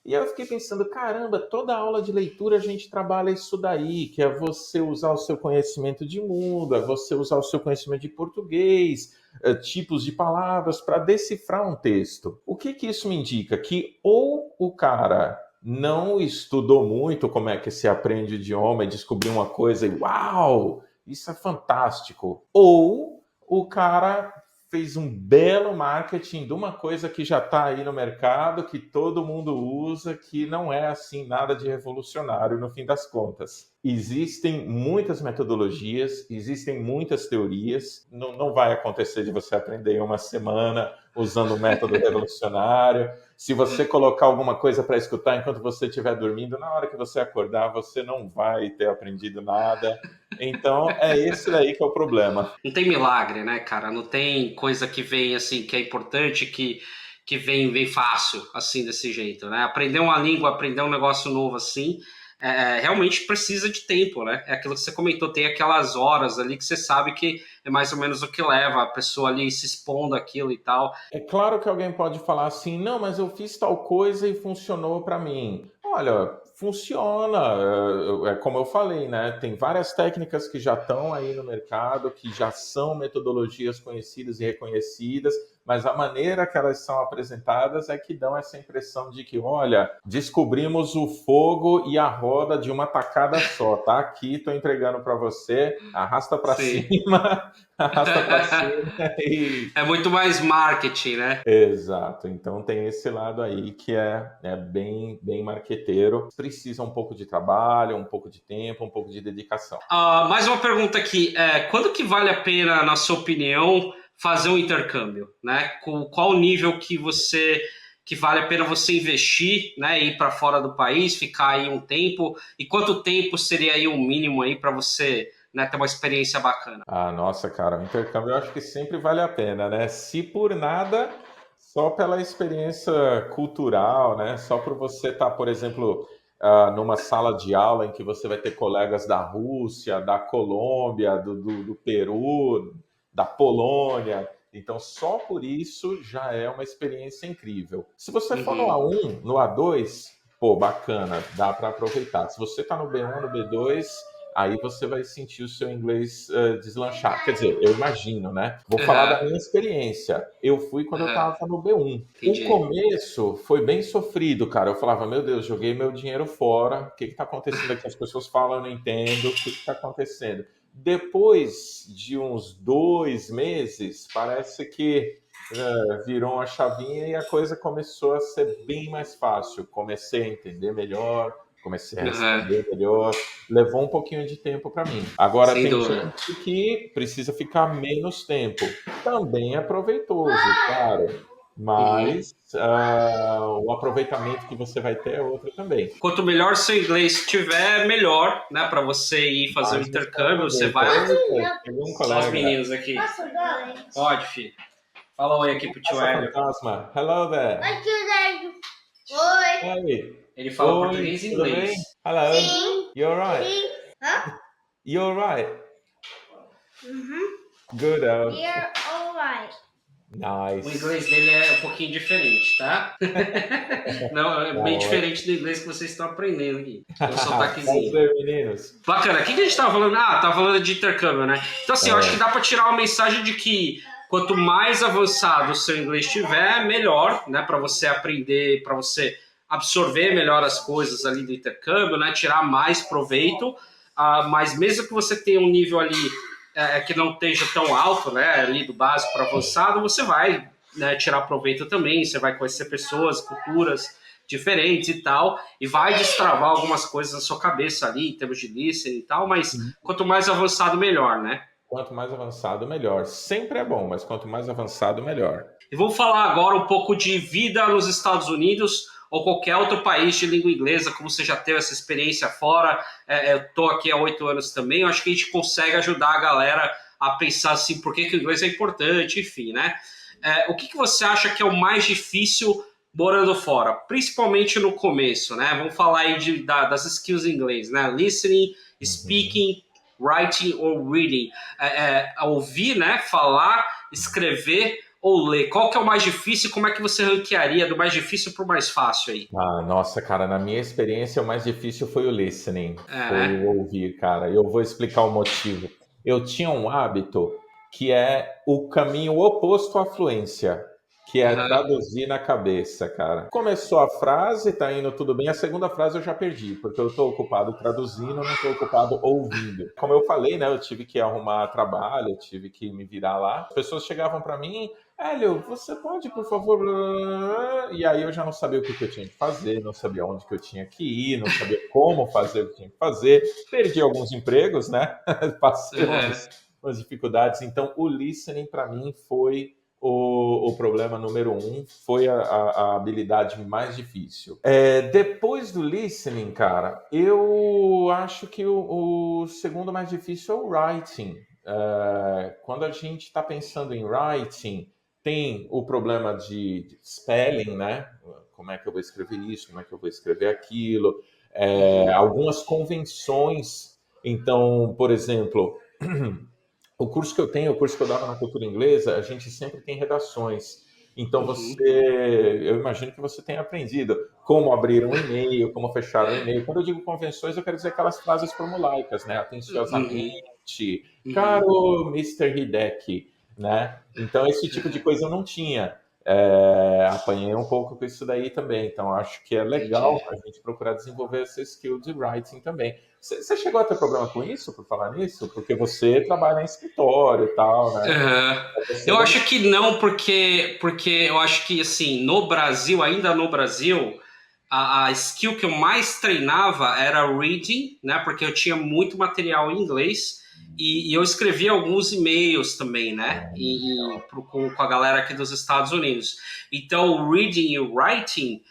B: E aí eu fiquei pensando, caramba, toda aula de leitura a gente trabalha isso daí, que é você usar o seu conhecimento de mundo, é você usar o seu conhecimento de português, tipos de palavras para decifrar um texto. O que isso me indica? Que ou o cara não estudou muito como é que se aprende o idioma e descobriu uma coisa e uau, isso é fantástico. Ou o cara fez um belo marketing de uma coisa que já está aí no mercado, que todo mundo usa, que não é assim nada de revolucionário no fim das contas. Existem muitas metodologias, existem muitas teorias, não vai acontecer de você aprender em uma semana usando um método revolucionário. Se você colocar alguma coisa para escutar enquanto você estiver dormindo, na hora que você acordar, você não vai ter aprendido nada. Então, é esse daí que é o problema.
A: Não tem milagre, né, cara? Não tem coisa que vem assim, que é importante, que vem fácil, assim, desse jeito, né? Aprender uma língua, aprender um negócio novo assim, realmente precisa de tempo, né? É aquilo que você comentou, tem aquelas horas ali que você sabe que é mais ou menos o que leva a pessoa ali se expondo àquilo e tal.
B: É claro que alguém pode falar assim, não, mas eu fiz tal coisa e funcionou para mim. Olha, funciona, é como eu falei, né? Tem várias técnicas que já estão aí no mercado, que já são metodologias conhecidas e reconhecidas, mas a maneira que elas são apresentadas é que dão essa impressão de que, olha, descobrimos o fogo e a roda de uma tacada só, tá aqui, estou entregando para você, arrasta para
A: Sim.
B: cima, arrasta para cima e
A: É muito mais marketing, né?
B: exato. Então tem esse lado aí que é bem, bem marqueteiro. Precisa um pouco de trabalho, um pouco de tempo, um pouco de dedicação.
A: Mais uma pergunta aqui. Quando que vale a pena, na sua opinião, fazer um intercâmbio, né? Qual o nível que vale a pena você investir, né? Ir para fora do país, ficar aí um tempo? E quanto tempo seria aí um mínimo aí para você, né, ter uma experiência bacana?
B: Ah, nossa, cara, o intercâmbio eu acho que sempre vale a pena, né? Se por nada, só pela experiência cultural, né? Só por você estar, por exemplo, numa sala de aula em que você vai ter colegas da Rússia, da Colômbia, do Peru, da Polônia. Então, só por isso já é uma experiência incrível. Se você for no
A: Uhum.
B: A1, no A2, pô, bacana, dá para aproveitar. Se você está no B1, no B2, aí você vai sentir o seu inglês deslanchar. Quer dizer, eu imagino, né? Vou falar da
A: Aham.
B: minha experiência. Eu fui quando eu
A: Aham.
B: estava no B1. O
A: Entendi.
B: começo foi bem sofrido, cara. Eu falava, meu Deus, joguei meu dinheiro fora. O que está acontecendo aqui? As pessoas falam, eu não entendo. O que está acontecendo? Depois de uns 2 meses, parece que virou uma chavinha e a coisa começou a ser bem mais fácil. Comecei a entender melhor, comecei a
A: Aham.
B: responder melhor, levou um pouquinho de tempo para mim. Agora
A: Sem
B: tem
A: dúvida.
B: gente que precisa ficar menos tempo. Também é proveitoso, claro,
A: Uhum.
B: mas o aproveitamento que você vai ter é outro também.
A: Quanto melhor seu inglês tiver, melhor, né? Para você ir fazer o
B: Mas você
A: intercâmbio, você
B: aproveita.
A: vai.
B: Eita, chegou um
A: Olha os
B: colega.
A: meninos aqui. Pode, filho. Fala oi aqui pro tio
B: Passa
A: Hélio.
B: fantasma. Hello there.
C: Oi, tio Sérgio. Oi.
B: Oi.
A: Ele fala
B: Oi,
A: português e
B: tudo bem?
A: inglês.
B: Hello.
C: Sim.
B: You alright?
C: Sim. Hã?
B: You alright?
C: Uhum.
B: Good.
C: You're alright.
A: O
B: Nice.
A: inglês dele é um pouquinho diferente, tá? Não, é bem
B: Bom,
A: diferente do inglês que vocês estão aprendendo aqui. Tem um sotaquezinho.
B: prazer, meninos.
A: Bacana. O que a gente tava falando? Ah, tava falando de intercâmbio, né? Então, assim, eu acho que
B: É,
A: dá para tirar uma mensagem de que quanto mais avançado o seu inglês estiver, melhor, né? Para você aprender, para você absorver melhor as coisas ali do intercâmbio, né? Tirar mais proveito. Mas mesmo que você tenha um nível ali que não esteja tão alto, né? Ali do básico para avançado, você vai, né, tirar proveito também. Você vai conhecer pessoas, culturas diferentes e tal, e vai destravar algumas coisas na sua cabeça ali, em termos de listening e tal, mas quanto mais avançado, melhor, né?
B: quanto mais avançado, melhor. Sempre é bom, mas quanto mais avançado, melhor.
A: E vamos falar agora um pouco de vida nos Estados Unidos ou qualquer outro país de língua inglesa, como você já teve essa experiência fora, eu estou aqui há 8 anos também, eu acho que a gente consegue ajudar a galera a pensar assim, por que o inglês é importante, enfim, né? O que você acha que é o mais difícil morando fora, principalmente no começo, né? Vamos falar aí das skills em inglês, né? Listening,
B: Uhum.
A: speaking, writing or reading. Ouvir, né? Falar, escrever ou ler. Qual que é o mais difícil e como é que você ranquearia do mais difícil para o mais fácil aí?
B: Ah, nossa, cara, na minha experiência, o mais difícil foi o listening, foi
A: Né?
B: o ouvir, cara. Eu vou explicar o motivo. Eu tinha um hábito que é o caminho oposto à fluência, que é
A: Uhum.
B: traduzir na cabeça, cara. Começou a frase, tá indo tudo bem. A segunda frase eu já perdi, porque eu tô ocupado traduzindo, não tô ocupado ouvindo. Como eu falei, né, eu tive que arrumar trabalho, eu tive que me virar lá. As pessoas chegavam para mim, Hélio, você pode, por favor. E aí eu já não sabia o que eu tinha que fazer, não sabia onde que eu tinha que ir, não sabia como fazer o que tinha que fazer. Perdi alguns empregos, né? Passei
A: Uhum.
B: umas dificuldades. Então, o listening para mim foi o problema número um, foi a habilidade mais difícil. Depois do listening, cara, eu acho que o segundo mais difícil é o writing. Quando a gente está pensando em writing, tem o problema de spelling, né? Como é que eu vou escrever isso? Como é que eu vou escrever aquilo?
A: Uhum.
B: algumas convenções. Então, por exemplo, o curso que eu tenho, o curso que eu dava na cultura inglesa, a gente sempre tem redações. Então,
A: Uhum.
B: eu imagino que você tenha aprendido como abrir um e-mail, como fechar um e-mail. Quando eu digo convenções, eu quero dizer aquelas frases formulaicas, né?
A: Uhum.
B: Atenciosamente,
A: Uhum.
B: caro Mister Hideki, né? Então, esse tipo de
A: Uhum.
B: coisa eu não tinha. Apanhei um pouco com isso daí também. Então, acho que é
A: Entendi.
B: legal a gente procurar desenvolver essa skill de writing também. Você chegou a ter problema com isso, por falar nisso? Porque você trabalha em escritório e tal, né?
A: Aham.
B: Você
A: Eu
B: deve...
A: acho que não, porque eu acho que assim, no Brasil, ainda no Brasil, a skill que eu mais treinava era reading, né? Porque eu tinha muito material em inglês e eu escrevia alguns e-mails também, né? Com a galera aqui dos Estados Unidos. Então, o reading e o writing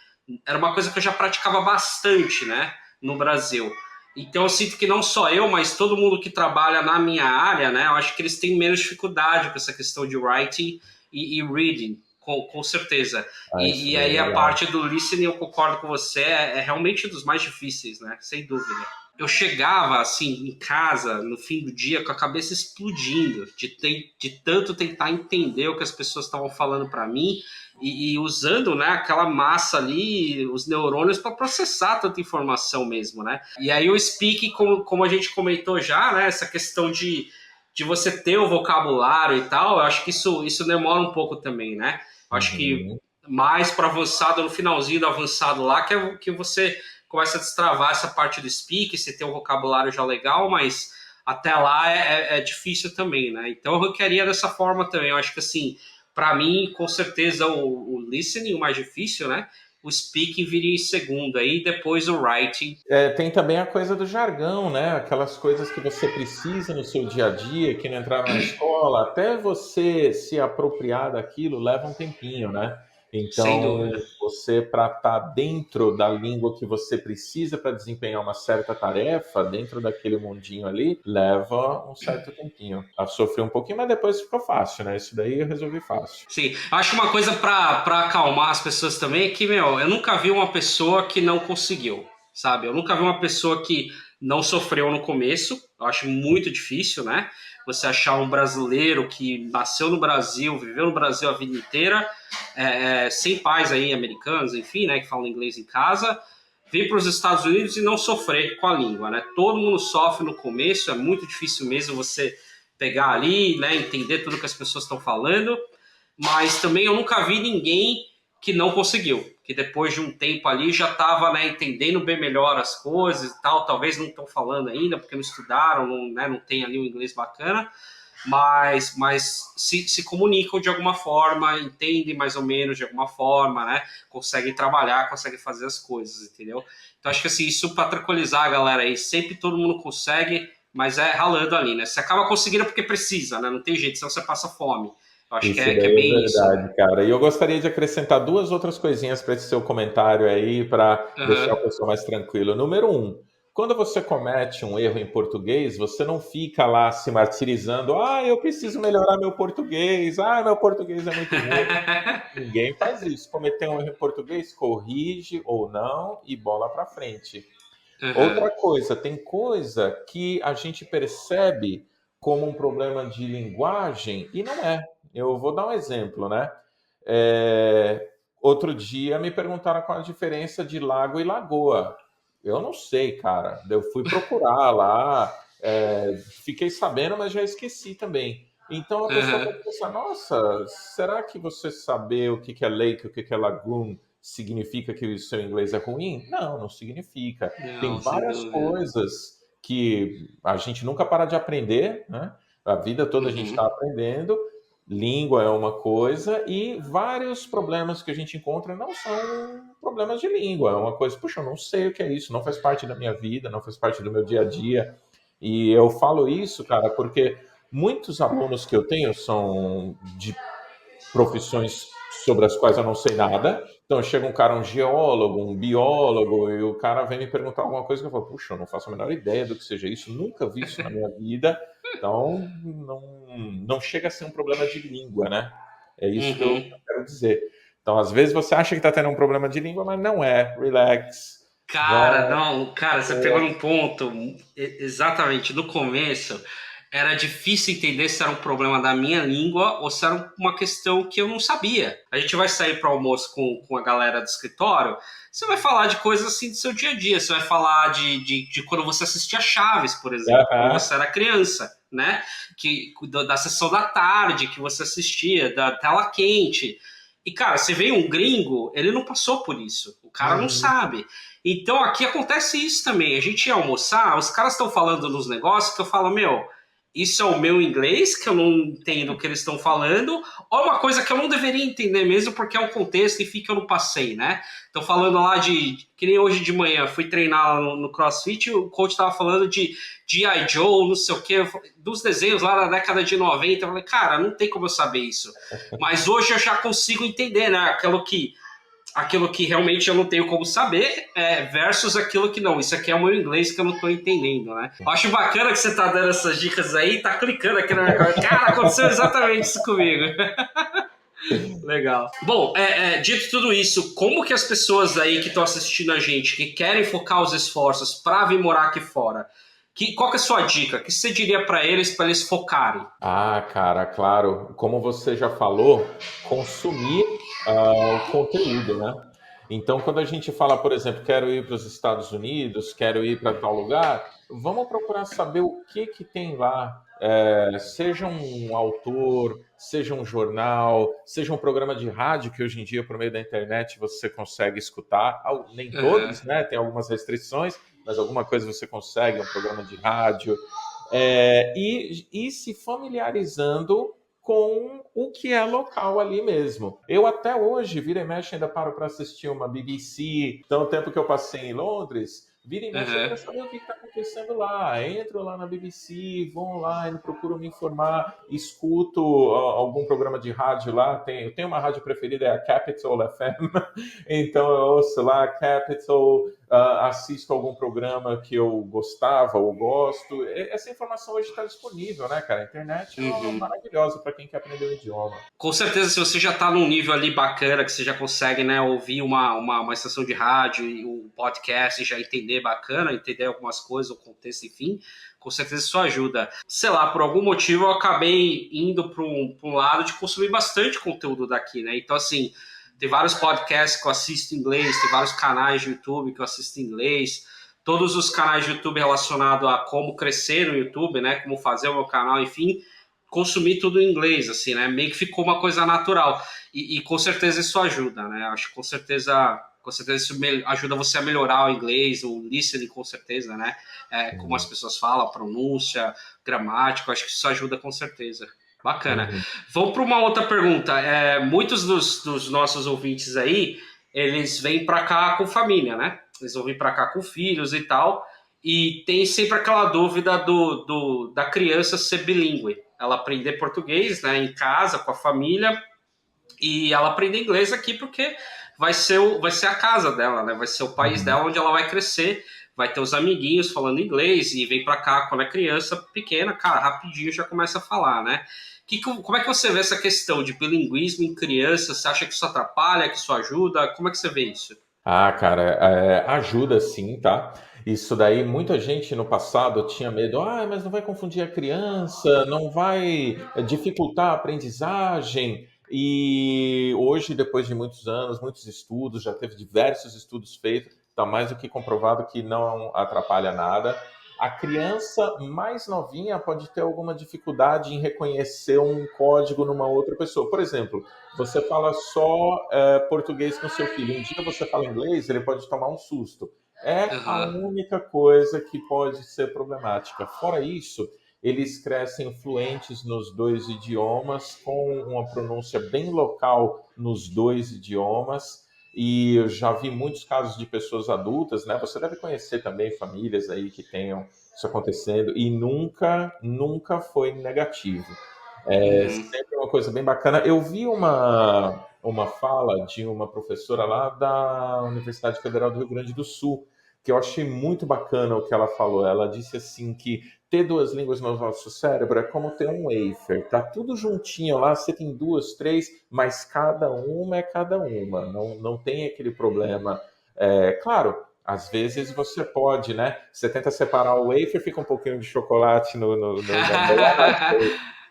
A: era uma coisa que eu já praticava bastante, né? No Brasil. Então eu sinto que não só eu, mas todo mundo que trabalha na minha área, né? Eu acho que eles têm menos dificuldade com essa questão de writing e reading, com certeza.
B: Isso
A: E
B: daí é
A: aí a
B: legal.
A: parte do listening, eu concordo com você, é realmente dos mais difíceis, né? Sem dúvida. Eu chegava, assim, em casa, no fim do dia, com a cabeça explodindo, de tanto tentar entender o que as pessoas estavam falando para mim e usando, né, aquela massa ali, os neurônios para processar tanta informação mesmo, né? E aí o speaking, como a gente comentou já, né, essa questão de você ter o vocabulário e tal, eu acho que isso demora um pouco também, né? Eu acho que
B: Uhum.
A: mais para avançado, no finalzinho do avançado lá, que você começa a destravar essa parte do speak, você tem um vocabulário já legal, mas até lá é difícil também, né? Então eu requeria dessa forma também. Eu acho que assim, para mim, com certeza o listening o mais difícil, né? O speaking viria em segundo, aí depois o writing.
B: Tem também a coisa do jargão, né? Aquelas coisas que você precisa no seu dia a dia, que não entraram na escola, até você se apropriar daquilo leva um tempinho, né?
A: Sem
B: Então,
A: dúvida.
B: você, para estar dentro da língua que você precisa para desempenhar uma certa tarefa, dentro daquele mundinho ali, leva um certo tempinho. A sofrer um pouquinho, mas depois ficou fácil, né? Isso daí eu resolvi fácil.
A: Sim, acho uma coisa para acalmar as pessoas também é que, meu, eu nunca vi uma pessoa que não conseguiu, sabe? Eu nunca vi uma pessoa que não sofreu no começo. Eu acho muito difícil, né? Você achar um brasileiro que nasceu no Brasil, viveu no Brasil a vida inteira, sem pais aí americanos, enfim, né, que falam inglês em casa, vir para os Estados Unidos e não sofrer com a língua, né? Todo mundo sofre no começo, é muito difícil mesmo você pegar ali, né, entender tudo que as pessoas estão falando, mas também eu nunca vi ninguém que não conseguiu, que depois de um tempo ali já estava, né, entendendo bem melhor as coisas e tal, talvez não estão falando ainda porque não estudaram, não, né, não tem ali um inglês bacana, mas se comunicam de alguma forma, entendem mais ou menos de alguma forma, né, conseguem trabalhar, conseguem fazer as coisas, entendeu? Então acho que assim, isso para tranquilizar a galera aí, sempre todo mundo consegue, mas é ralando ali, né? Você acaba conseguindo porque precisa, né? Não tem jeito, senão você passa fome. Eu acho
B: Isso
A: que é
B: daí é
A: bem isso, né?
B: verdade, cara. E eu gostaria de acrescentar duas outras coisinhas para esse seu comentário aí, para deixar
A: Aham.
B: o pessoal mais tranquilo. Número um, quando você comete um erro em português, você não fica lá se martirizando. Ah, eu preciso melhorar meu português. Ah, meu português é muito ruim. Ninguém faz isso. Cometeu um erro em português, corrige ou não e bola para frente.
A: Aham.
B: Outra coisa, tem coisa que a gente percebe como um problema de linguagem e não é. Eu vou dar um exemplo, né? Outro dia me perguntaram qual a diferença de lago e lagoa. Eu não sei, cara. Eu fui procurar lá, fiquei sabendo, mas já esqueci também. Então a pessoa
A: Aham.
B: pode pensar: nossa, será que você saber o que é lake, o que é lagoon, significa que o seu inglês é ruim? Não, não significa. Tem
A: Não, sem
B: várias
A: dúvida.
B: coisas que a gente nunca para de aprender, né? A vida toda a gente
A: Uhum.
B: está aprendendo. Língua é uma coisa e vários problemas que a gente encontra não são problemas de língua. É uma coisa, puxa, eu não sei o que é isso, não faz parte da minha vida, não faz parte do meu dia a dia. E eu falo isso, cara, porque muitos alunos que eu tenho são de profissões sobre as quais eu não sei nada. Então chega um cara, um geólogo, um biólogo, e o cara vem me perguntar alguma coisa que eu falo, puxa, eu não faço a menor ideia do que seja isso, nunca vi isso na minha vida. Então não chega a ser um problema de língua, né? É isso que eu
A: Uhum.
B: quero dizer. Então, às vezes você acha que está tendo um problema de língua, mas não é. Relax.
A: Cara, não, cara, você pegou num ponto exatamente no começo. Era difícil entender se era um problema da minha língua ou se era uma questão que eu não sabia. A gente vai sair para almoço com a galera do escritório. Você vai falar de coisas assim do seu dia a dia. Você vai falar de quando você assistia Chaves, por exemplo, quando
B: Aham.
A: você era criança, né? Da sessão da tarde que você assistia, da tela quente. E, cara, você vê um gringo, ele não passou por isso. O cara não
B: Uhum.
A: sabe. Então aqui acontece isso também. A gente ia almoçar, os caras estão falando nos negócios que eu falo, meu, isso é o meu inglês, que eu não entendo o que eles estão falando, ou é uma coisa que eu não deveria entender mesmo, porque é um contexto e fica eu não passei, né? Estão falando lá que nem hoje de manhã, fui treinar no CrossFit, o coach estava falando de G.I. Joe, não sei o quê, dos desenhos lá da década de 90. Eu falei, cara, não tem como eu saber isso. Mas hoje eu já consigo entender, né? Aquilo que realmente eu não tenho como saber versus aquilo que não. Isso aqui é o meu inglês que eu não estou entendendo, né? Eu acho bacana que você tá dando essas dicas aí, tá clicando aqui na minha cara. Cara, aconteceu exatamente isso comigo. Legal. Bom, dito tudo isso, como que as pessoas aí que estão assistindo a gente, que querem focar os esforços para vir morar aqui fora, qual que é a sua dica? O que você diria para eles focarem?
B: Ah, cara, claro. Como você já falou, consumir o conteúdo, né? Então, quando a gente fala, por exemplo, quero ir para os Estados Unidos, quero ir para tal lugar, vamos procurar saber o que que tem lá. Seja um autor, seja um jornal, seja um programa de rádio que hoje em dia, por meio da internet, você consegue escutar. Nem
A: Uhum.
B: todos, né? Tem algumas restrições, mas alguma coisa você consegue, um programa de rádio. E se familiarizando com o que é local ali mesmo. Eu até hoje, vira e mexe, ainda paro para assistir uma BBC. Então, o tempo que eu passei em Londres, vira e mexe, eu
A: Uhum.
B: quero saber o que está acontecendo lá. Entro lá na BBC, vou online, procuro me informar, escuto algum programa de rádio lá. Eu tenho uma rádio preferida, é a Capital FM. Então, eu ouço lá Capital, assisto algum programa que eu gostava ou gosto. Essa informação hoje está disponível, né, cara? A internet é
A: Uhum.
B: maravilhosa para quem quer aprender o idioma.
A: Com certeza, se você já está num nível ali bacana, que você já consegue, né, ouvir uma estação de rádio e um podcast e já entender bacana, entender algumas coisas, o contexto, enfim, com certeza isso ajuda. Sei lá, por algum motivo eu acabei indo para um lado de consumir bastante conteúdo daqui, né? Então, assim, tem vários podcasts que eu assisto em inglês, tem vários canais de YouTube que eu assisto em inglês, todos os canais de YouTube relacionados a como crescer no YouTube, né, como fazer o meu canal, enfim, consumir tudo em inglês, assim, né? Meio que ficou uma coisa natural. E com certeza isso ajuda, né? Acho que com certeza isso ajuda você a melhorar o inglês, o listening, com certeza, né? Como as pessoas falam, a pronúncia, gramática, acho que isso ajuda com certeza. Bacana.
B: Uhum.
A: Vamos para uma outra pergunta. Muitos dos nossos ouvintes aí, eles vêm para cá com família, né? Eles vão vir para cá com filhos e tal. E tem sempre aquela dúvida da criança ser bilíngue. Ela aprender português, né, em casa, com a família, e ela aprender inglês aqui porque vai ser a casa dela, né? Vai ser o país
B: Uhum.
A: dela onde ela vai crescer, vai ter os amiguinhos falando inglês e vem para cá quando é criança pequena, cara, rapidinho já começa a falar, né? Como é que você vê essa questão de bilinguismo em criança? Você acha que isso atrapalha, que isso ajuda? Como é que você vê isso?
B: Ah, cara, ajuda sim, tá? Isso daí, muita gente no passado tinha medo, mas não vai confundir a criança, não vai dificultar a aprendizagem. E hoje, depois de muitos anos, muitos estudos, já teve diversos estudos feitos, está mais do que comprovado que não atrapalha nada. A criança mais novinha pode ter alguma dificuldade em reconhecer um código numa outra pessoa. Por exemplo, você fala só português com seu filho. Um dia você fala inglês, ele pode tomar um susto. É a
A: Aham.
B: única coisa que pode ser problemática. Fora isso, eles crescem fluentes nos dois idiomas, com uma pronúncia bem local nos dois idiomas. E eu já vi muitos casos de pessoas adultas, né? Você deve conhecer também famílias aí que tenham isso acontecendo e nunca foi negativo.
A: Uhum.
B: Sempre uma coisa bem bacana. Eu vi uma fala de uma professora lá da Universidade Federal do Rio Grande do Sul, que eu achei muito bacana o que ela falou. Ela disse assim que ter duas línguas no nosso cérebro é como ter um wafer. Tá tudo juntinho lá, você tem duas, três, mas cada uma é cada uma. Não tem aquele problema. Claro, Às vezes você pode, né? Você tenta separar o wafer, fica um pouquinho de chocolate na bolacha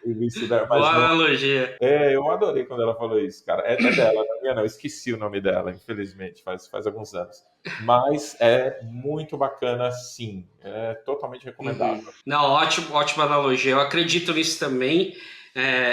B: e vice-versa,
A: Boa
B: mas não.
A: analogia.
B: Eu adorei quando ela falou isso, cara. É dela, não é minha, não. Esqueci o nome dela, infelizmente, faz alguns anos. Mas é muito bacana, sim. É totalmente
A: Uhum.
B: recomendável.
A: Não, ótima analogia. Eu acredito nisso também.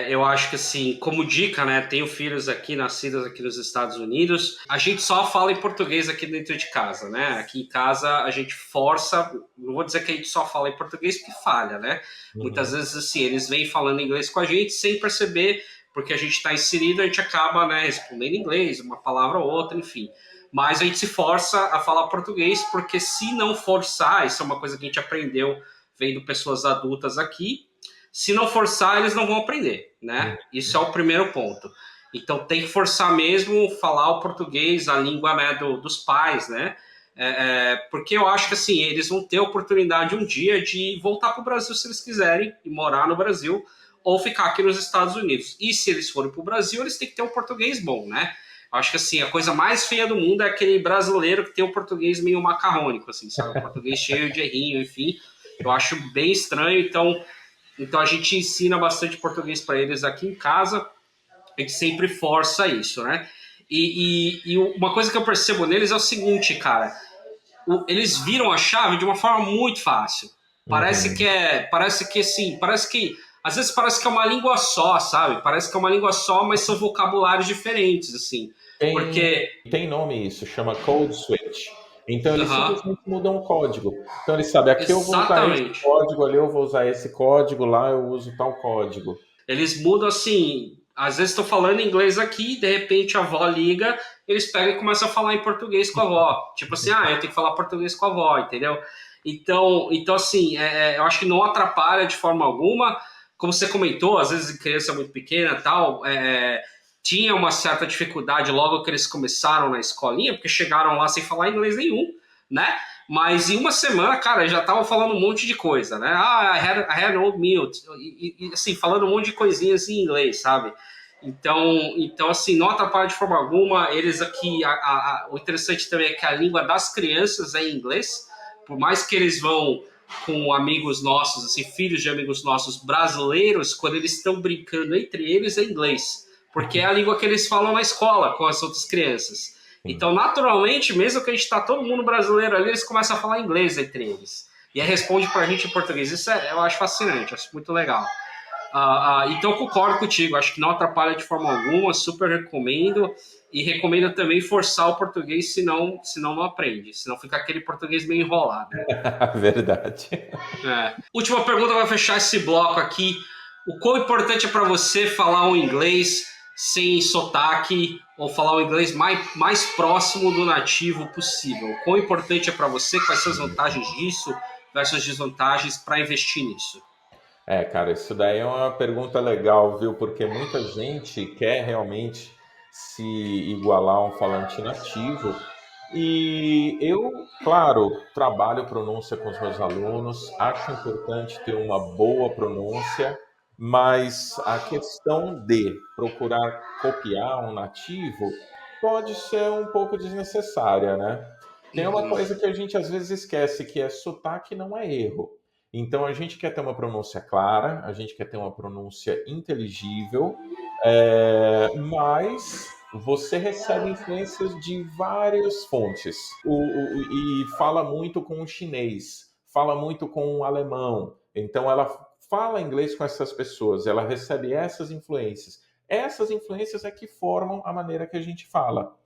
A: Eu acho que assim, como dica, né? Tenho filhos aqui, nascidos aqui nos Estados Unidos. A gente só fala em português aqui dentro de casa, né? Aqui em casa a gente força. Não vou dizer que a gente só fala em português porque falha, né? Muitas
B: Uhum.
A: vezes assim, eles vêm falando inglês com a gente sem perceber, porque a gente está inserido, a gente acaba, né, respondendo em inglês, uma palavra ou outra, enfim. Mas a gente se força a falar português, porque se não forçar, isso é uma coisa que a gente aprendeu vendo pessoas adultas aqui, se não forçar, eles não vão aprender, né? Isso é o primeiro ponto. Então tem que forçar mesmo falar o português, a língua, né, dos pais, né? Porque eu acho que assim, eles vão ter a oportunidade um dia de voltar para o Brasil se eles quiserem e morar no Brasil ou ficar aqui nos Estados Unidos. E se eles forem para o Brasil, eles têm que ter um português bom, né? Acho que assim, a coisa mais feia do mundo é aquele brasileiro que tem o português meio macarrônico, assim, sabe? O português cheio de errinho, enfim. Eu acho bem estranho, então a gente ensina bastante português para eles aqui em casa, a gente sempre força isso, né? E uma coisa que eu percebo neles é o seguinte, cara, eles viram a chave de uma forma muito fácil.
B: Uhum.
A: Às vezes parece que é uma língua só, sabe? Parece que é uma língua só, mas são vocabulários diferentes, assim.
B: Tem,
A: Porque,
B: tem nome isso, chama Code Switch. Então eles
A: aham,
B: simplesmente mudam o código. Então eles sabem, aqui eu vou usar esse
A: exatamente.
B: código, ali eu vou usar esse código, lá eu uso tal código.
A: Eles mudam assim. Às vezes estou falando inglês aqui, de repente a avó liga, eles pegam e começam a falar em português com a avó. Tipo assim, eu tenho que falar português com a avó, entendeu? Então assim, eu acho que não atrapalha de forma alguma. Como você comentou, às vezes criança muito pequena tal, tinha uma certa dificuldade logo que eles começaram na escolinha, porque chegaram lá sem falar inglês nenhum, né? Mas em uma semana, cara, já estavam falando um monte de coisa, né? I had old milk. Assim, falando um monte de coisinhas em inglês, sabe? Então assim, não atrapalha de forma alguma. Eles aqui, o interessante também é que a língua das crianças é em inglês. Por mais que eles vão com amigos nossos, assim, filhos de amigos nossos brasileiros, quando eles estão brincando entre eles é inglês. Porque é a língua que eles falam na escola com as outras crianças.
B: Sim.
A: Então, naturalmente, mesmo que a gente está todo mundo brasileiro ali, eles começam a falar inglês entre eles. E aí responde para a gente em português. Isso eu acho fascinante, acho muito legal. Então, eu concordo contigo, acho que não atrapalha de forma alguma, super recomendo. E recomendo também forçar o português, senão não aprende. Senão fica aquele português meio enrolado.
B: Verdade.
A: Última pergunta para fechar esse bloco aqui. O quão importante é para você falar um inglês sem sotaque ou falar o inglês mais próximo do nativo possível? O quão importante é para você? Quais são as vantagens disso versus desvantagens para investir nisso?
B: Cara, isso daí é uma pergunta legal, viu? Porque muita gente quer realmente se igualar a um falante nativo. E eu, claro, trabalho pronúncia com os meus alunos, acho importante ter uma boa pronúncia, mas a questão de procurar copiar um nativo pode ser um pouco desnecessária, né? Tem uma
A: Uhum,
B: coisa que a gente às vezes esquece, que é sotaque não é erro. Então a gente quer ter uma pronúncia clara, a gente quer ter uma pronúncia inteligível, mas você recebe influências de várias fontes. E fala muito com o chinês, fala muito com o alemão. Então ela fala inglês com essas pessoas, ela recebe essas influências. Essas influências é que formam a maneira que a gente fala.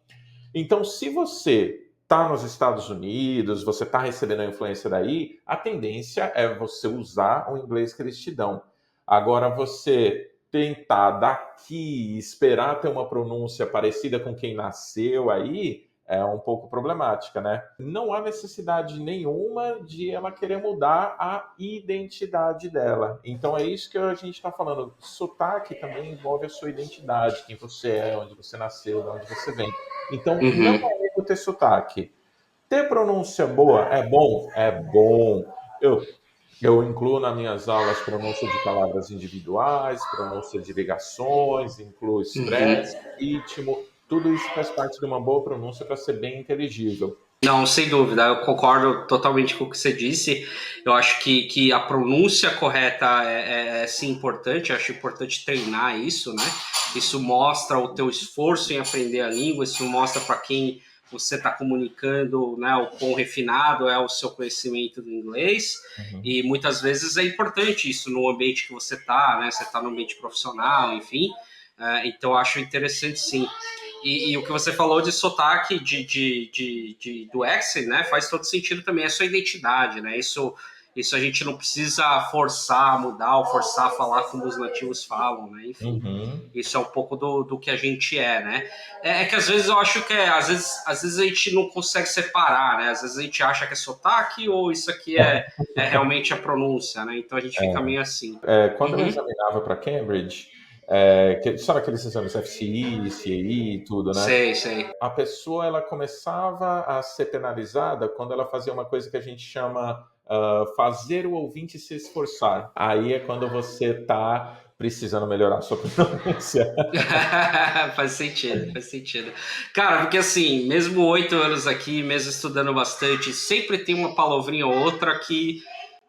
B: Então, se você está nos Estados Unidos, você está recebendo a influência daí, a tendência é você usar o inglês que eles te dão. Agora, você tentar daqui esperar ter uma pronúncia parecida com quem nasceu aí é um pouco problemática, né? Não há necessidade nenhuma de ela querer mudar a identidade dela. Então é isso que a gente está falando. Sotaque também envolve a sua identidade, quem você é, onde você nasceu, de onde você vem. Então, não
A: uhum,
B: é erro ter sotaque. Ter pronúncia boa é bom? É bom. Eu incluo nas minhas aulas pronúncia de palavras individuais, pronúncia de ligações, incluo
A: uhum,
B: estresse, ritmo. Tudo isso faz parte de uma boa pronúncia para ser bem inteligível.
A: Não, sem dúvida, eu concordo totalmente com o que você disse. Eu acho que a pronúncia correta é sim importante, eu acho importante treinar isso, né? Isso mostra o teu esforço em aprender a língua, isso mostra para quem você está comunicando, né, o quão refinado é o seu conhecimento do inglês.
B: Uhum.
A: E muitas vezes é importante isso no ambiente que você está, né? Você está no ambiente profissional, enfim. Então, eu acho interessante sim. E o que você falou de sotaque do accent, né? Faz todo sentido também. É sua identidade, né? Isso a gente não precisa forçar a mudar ou forçar a falar como os nativos falam, né? Enfim,
B: Uhum.
A: isso é um pouco do que a gente é, né? É que às vezes eu acho que às vezes a gente não consegue separar, né? Às vezes a gente acha que é sotaque ou isso aqui é realmente a pronúncia, né? Então a gente fica meio assim.
B: Quando eu
A: Uhum.
B: examinava para Cambridge, sabe aqueles exames FCI, CAI e tudo, né?
A: Sei, sei.
B: A pessoa ela começava a ser penalizada quando ela fazia uma coisa que a gente chama fazer o ouvinte se esforçar. Aí é quando você está precisando melhorar a sua pronúncia.
A: Faz sentido, faz sentido. Cara, porque assim, mesmo 8 anos aqui, mesmo estudando bastante, sempre tem uma palavrinha ou outra que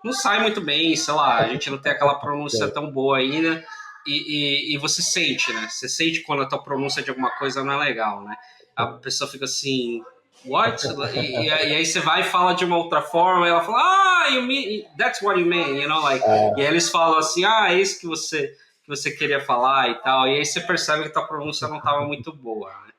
A: não sai muito bem, sei lá, a gente não tem aquela pronúncia tão boa ainda, e você sente, né? Você sente quando a tua pronúncia de alguma coisa não é legal, né? A pessoa fica assim, what? E aí você vai e fala de uma outra forma, e ela fala, you mean, that's what you mean, like, e aí eles falam assim, é isso que você queria falar e tal, e aí você percebe que tua pronúncia não estava muito boa, né?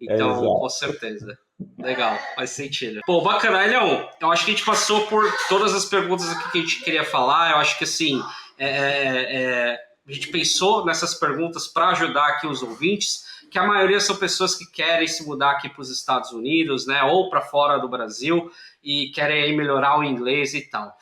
A: Então, com
B: Exato.
A: certeza. Legal, faz sentido. Pô, bacana, Elião. Eu acho que a gente passou por todas as perguntas aqui que a gente queria falar. Eu acho que assim, a gente pensou nessas perguntas para ajudar aqui os ouvintes, que a maioria são pessoas que querem se mudar aqui para os Estados Unidos, né, ou para fora do Brasil e querem aí melhorar o inglês e tal.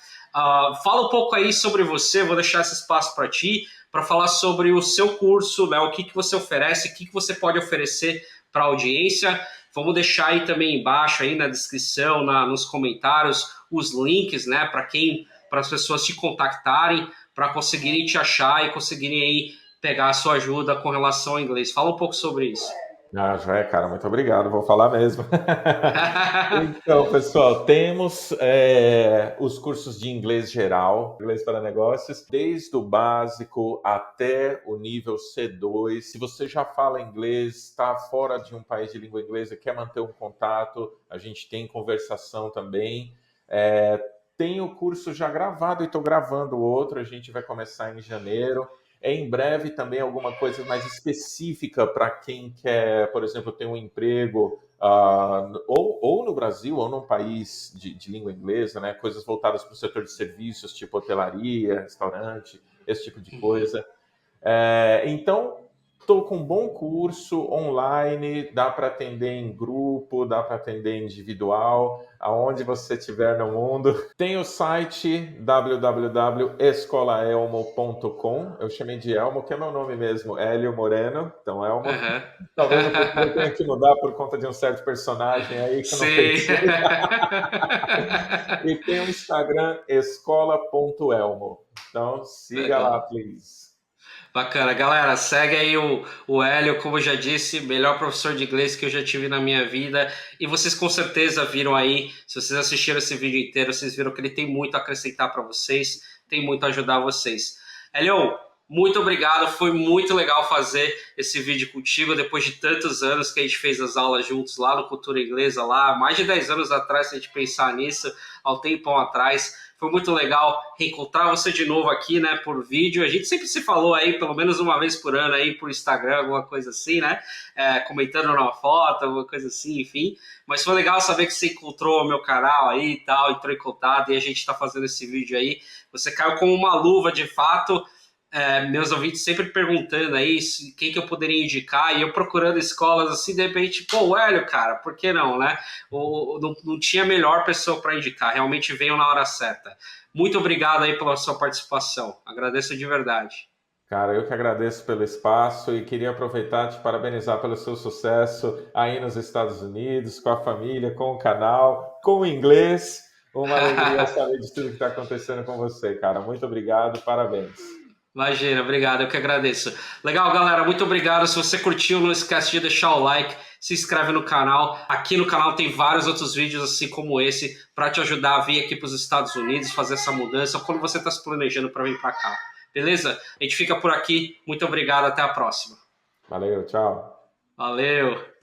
A: Fala um pouco aí sobre você, vou deixar esse espaço para ti, para falar sobre o seu curso, né, o que, que você oferece, o que, que você pode oferecer para a audiência. Vamos deixar aí também embaixo, aí na descrição, nos comentários, os links, né, para as pessoas te contactarem, para conseguirem te achar e conseguirem aí pegar a sua ajuda com relação ao inglês. Fala um pouco sobre isso.
B: Ah, já é, cara, muito obrigado, vou falar mesmo. Então, pessoal, temos os cursos de inglês geral, inglês para negócios, desde o básico até o nível C2. Se você já fala inglês, está fora de um país de língua inglesa, quer manter um contato, a gente tem conversação também. Tem o curso já gravado e estou gravando outro, a gente vai começar em janeiro. Em breve também alguma coisa mais específica para quem quer, por exemplo, ter um emprego ou no Brasil ou num país de língua inglesa, né? Coisas voltadas para o setor de serviços, tipo hotelaria, restaurante, esse tipo de coisa. Então, estou com um bom curso online, dá para atender em grupo, dá para atender individual, aonde você estiver no mundo. Tem o site www.escolaelmo.com, eu chamei de Elmo, que é meu nome mesmo, Hélio Moreno, então Elmo.
A: Uhum.
B: Talvez no futuro eu tenha que mudar por conta de um certo personagem aí que eu não
A: Sim.
B: pensei. E tem o Instagram, escola.elmo. Então, siga lá,
A: Legal.
B: please.
A: Bacana. Galera, segue aí o Hélio, como eu já disse, melhor professor de inglês que eu já tive na minha vida. E vocês com certeza viram aí, se vocês assistiram esse vídeo inteiro, vocês viram que ele tem muito a acrescentar para vocês, tem muito a ajudar vocês. Hélio, muito obrigado, foi muito legal fazer esse vídeo contigo, depois de tantos anos que a gente fez as aulas juntos lá no Cultura Inglesa, lá, mais de 10 anos atrás, se a gente pensar nisso, há um tempão atrás. Foi muito legal reencontrar você de novo aqui, né, por vídeo. A gente sempre se falou aí, pelo menos uma vez por ano aí, por Instagram, alguma coisa assim, né? Comentando numa foto, alguma coisa assim, enfim. Mas foi legal saber que você encontrou o meu canal aí e tal, entrou em contato e a gente tá fazendo esse vídeo aí. Você caiu como uma luva, de fato. Meus ouvintes sempre perguntando aí quem que eu poderia indicar, e eu procurando escolas assim, de repente, pô, Hélio, cara, por que não, né? Não tinha melhor pessoa para indicar, realmente veio na hora certa. Muito obrigado aí pela sua participação, agradeço de verdade.
B: Cara, eu que agradeço pelo espaço e queria aproveitar e te parabenizar pelo seu sucesso aí nos Estados Unidos, com a família, com o canal, com o inglês. Uma alegria saber de tudo que está acontecendo com você, cara. Muito obrigado, parabéns.
A: Imagina, obrigado, eu que agradeço. Legal, galera, muito obrigado. Se você curtiu, não esquece de deixar o like, se inscreve no canal. Aqui no canal tem vários outros vídeos assim como esse para te ajudar a vir aqui para os Estados Unidos, fazer essa mudança quando você está se planejando para vir para cá. Beleza? A gente fica por aqui. Muito obrigado, até a próxima.
B: Valeu, tchau.
A: Valeu!